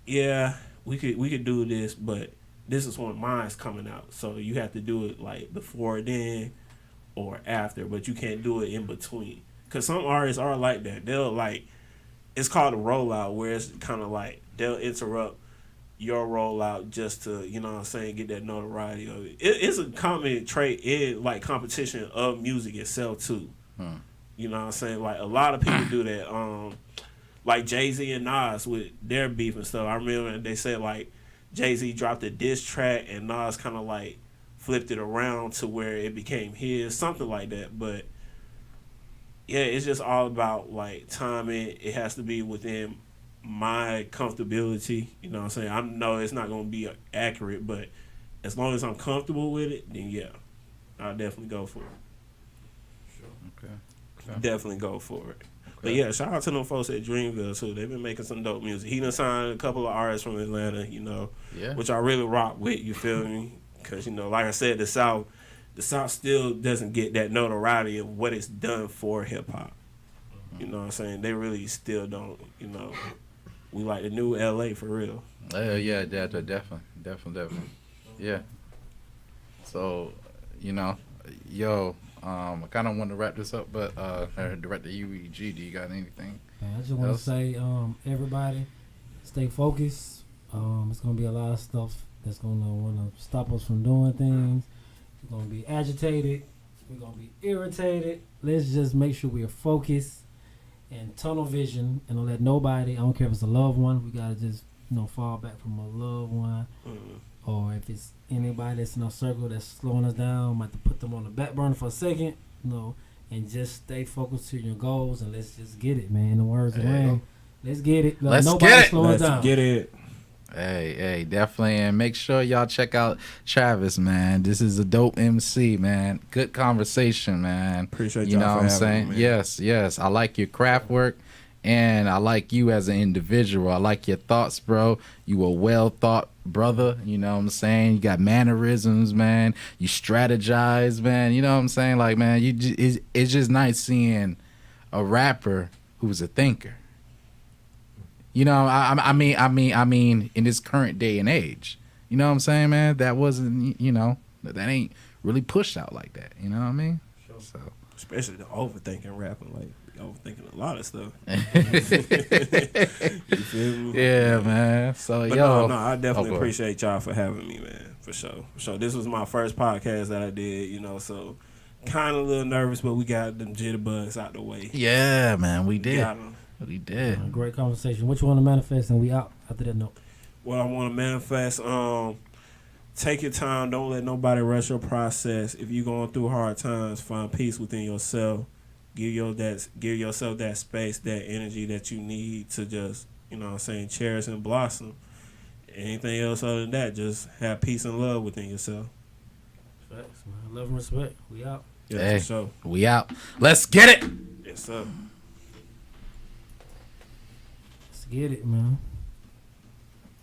yeah, we could do this, but this is when mine's coming out. So you have to do it like before then or after, but you can't do it in between. Because some artists are like that. They'll like, it's called a rollout, where it's kind of like they'll interrupt your rollout just to, you know what I'm saying, get that notoriety of it. It's a common trait in like competition of music itself too. You know what I'm saying? Like a lot of people do that. Like Jay-Z and Nas with their beef and stuff. I remember they said like Jay-Z dropped a diss track and Nas kind of like flipped it around to where it became his, something like that. But yeah, it's just all about like timing. It has to be within my comfortability. You know what I'm saying? I know it's not going to be accurate, but as long as I'm comfortable with it, then yeah, I'll definitely go for it. Sure. Okay. Definitely go for it. But yeah, shout out to them folks at Dreamville too. They've been making some dope music. He done signed a couple of artists from Atlanta, you know, which I really rock with, you feel me? Because, you know, like I said, the South still doesn't get that notoriety of what it's done for hip-hop. You know what I'm saying? They really still don't, you know. We like the new L.A. for real. Yeah, definitely. Yeah. So, you know, I kind of want to wrap this up, but Director UEG, do you got anything? Man, I just want to say, everybody, stay focused. It's going to be a lot of stuff that's going to want to stop us from doing things. We're going to be agitated. We're going to be irritated. Let's just make sure we're focused and tunnel vision and don't let nobody, I don't care if it's a loved one, we got to just, you know, fall back from a loved one. Or if it's anybody that's in our circle that's slowing us down, might have to put them on the back burner for a second, you know, and just stay focused to your goals and let's just get it, man. In the words of Wayne, let's get it. Let's nobody get it. slow us down. Let's get it. Hey, definitely. And make sure y'all check out Chavis, man. This is a dope MC, man. Good conversation, man. Appreciate you y'all know for what I'm having saying? me, man. Yes. I like your craft work. And I like you as an individual. I like your thoughts, bro. You a well thought brother. You know what I'm saying? You got mannerisms, man. You strategize, man. You know what I'm saying? Like, man, it's just nice seeing a rapper who's a thinker. You know, I mean, in this current day and age. You know what I'm saying, man? That wasn't, you know, that ain't really pushed out like that. You know what I mean? Sure. So, especially the overthinking rapping, like. Overthinking a lot of stuff. You feel me? Yeah, man. So, but yo. No, I definitely appreciate y'all for having me, man. For sure. This was my first podcast that I did, you know, so kind of a little nervous, but we got them jitterbugs out the way. Yeah, man, we did. We did. Great conversation. What you want to manifest, and we out after that note. What I want to manifest, take your time. Don't let nobody rush your process. If you're going through hard times, find peace within yourself. Give yourself that space, that energy that you need to just, cherish and blossom. Anything else other than that, just have peace and love within yourself. Facts, man. Love and respect. We out. Yeah, Hey, for sure. we out. Let's get it. Yes, sir. Let's get it, man.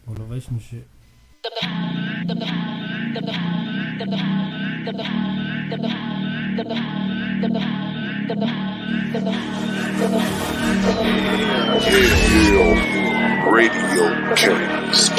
Motivational shit. Radio Chavis.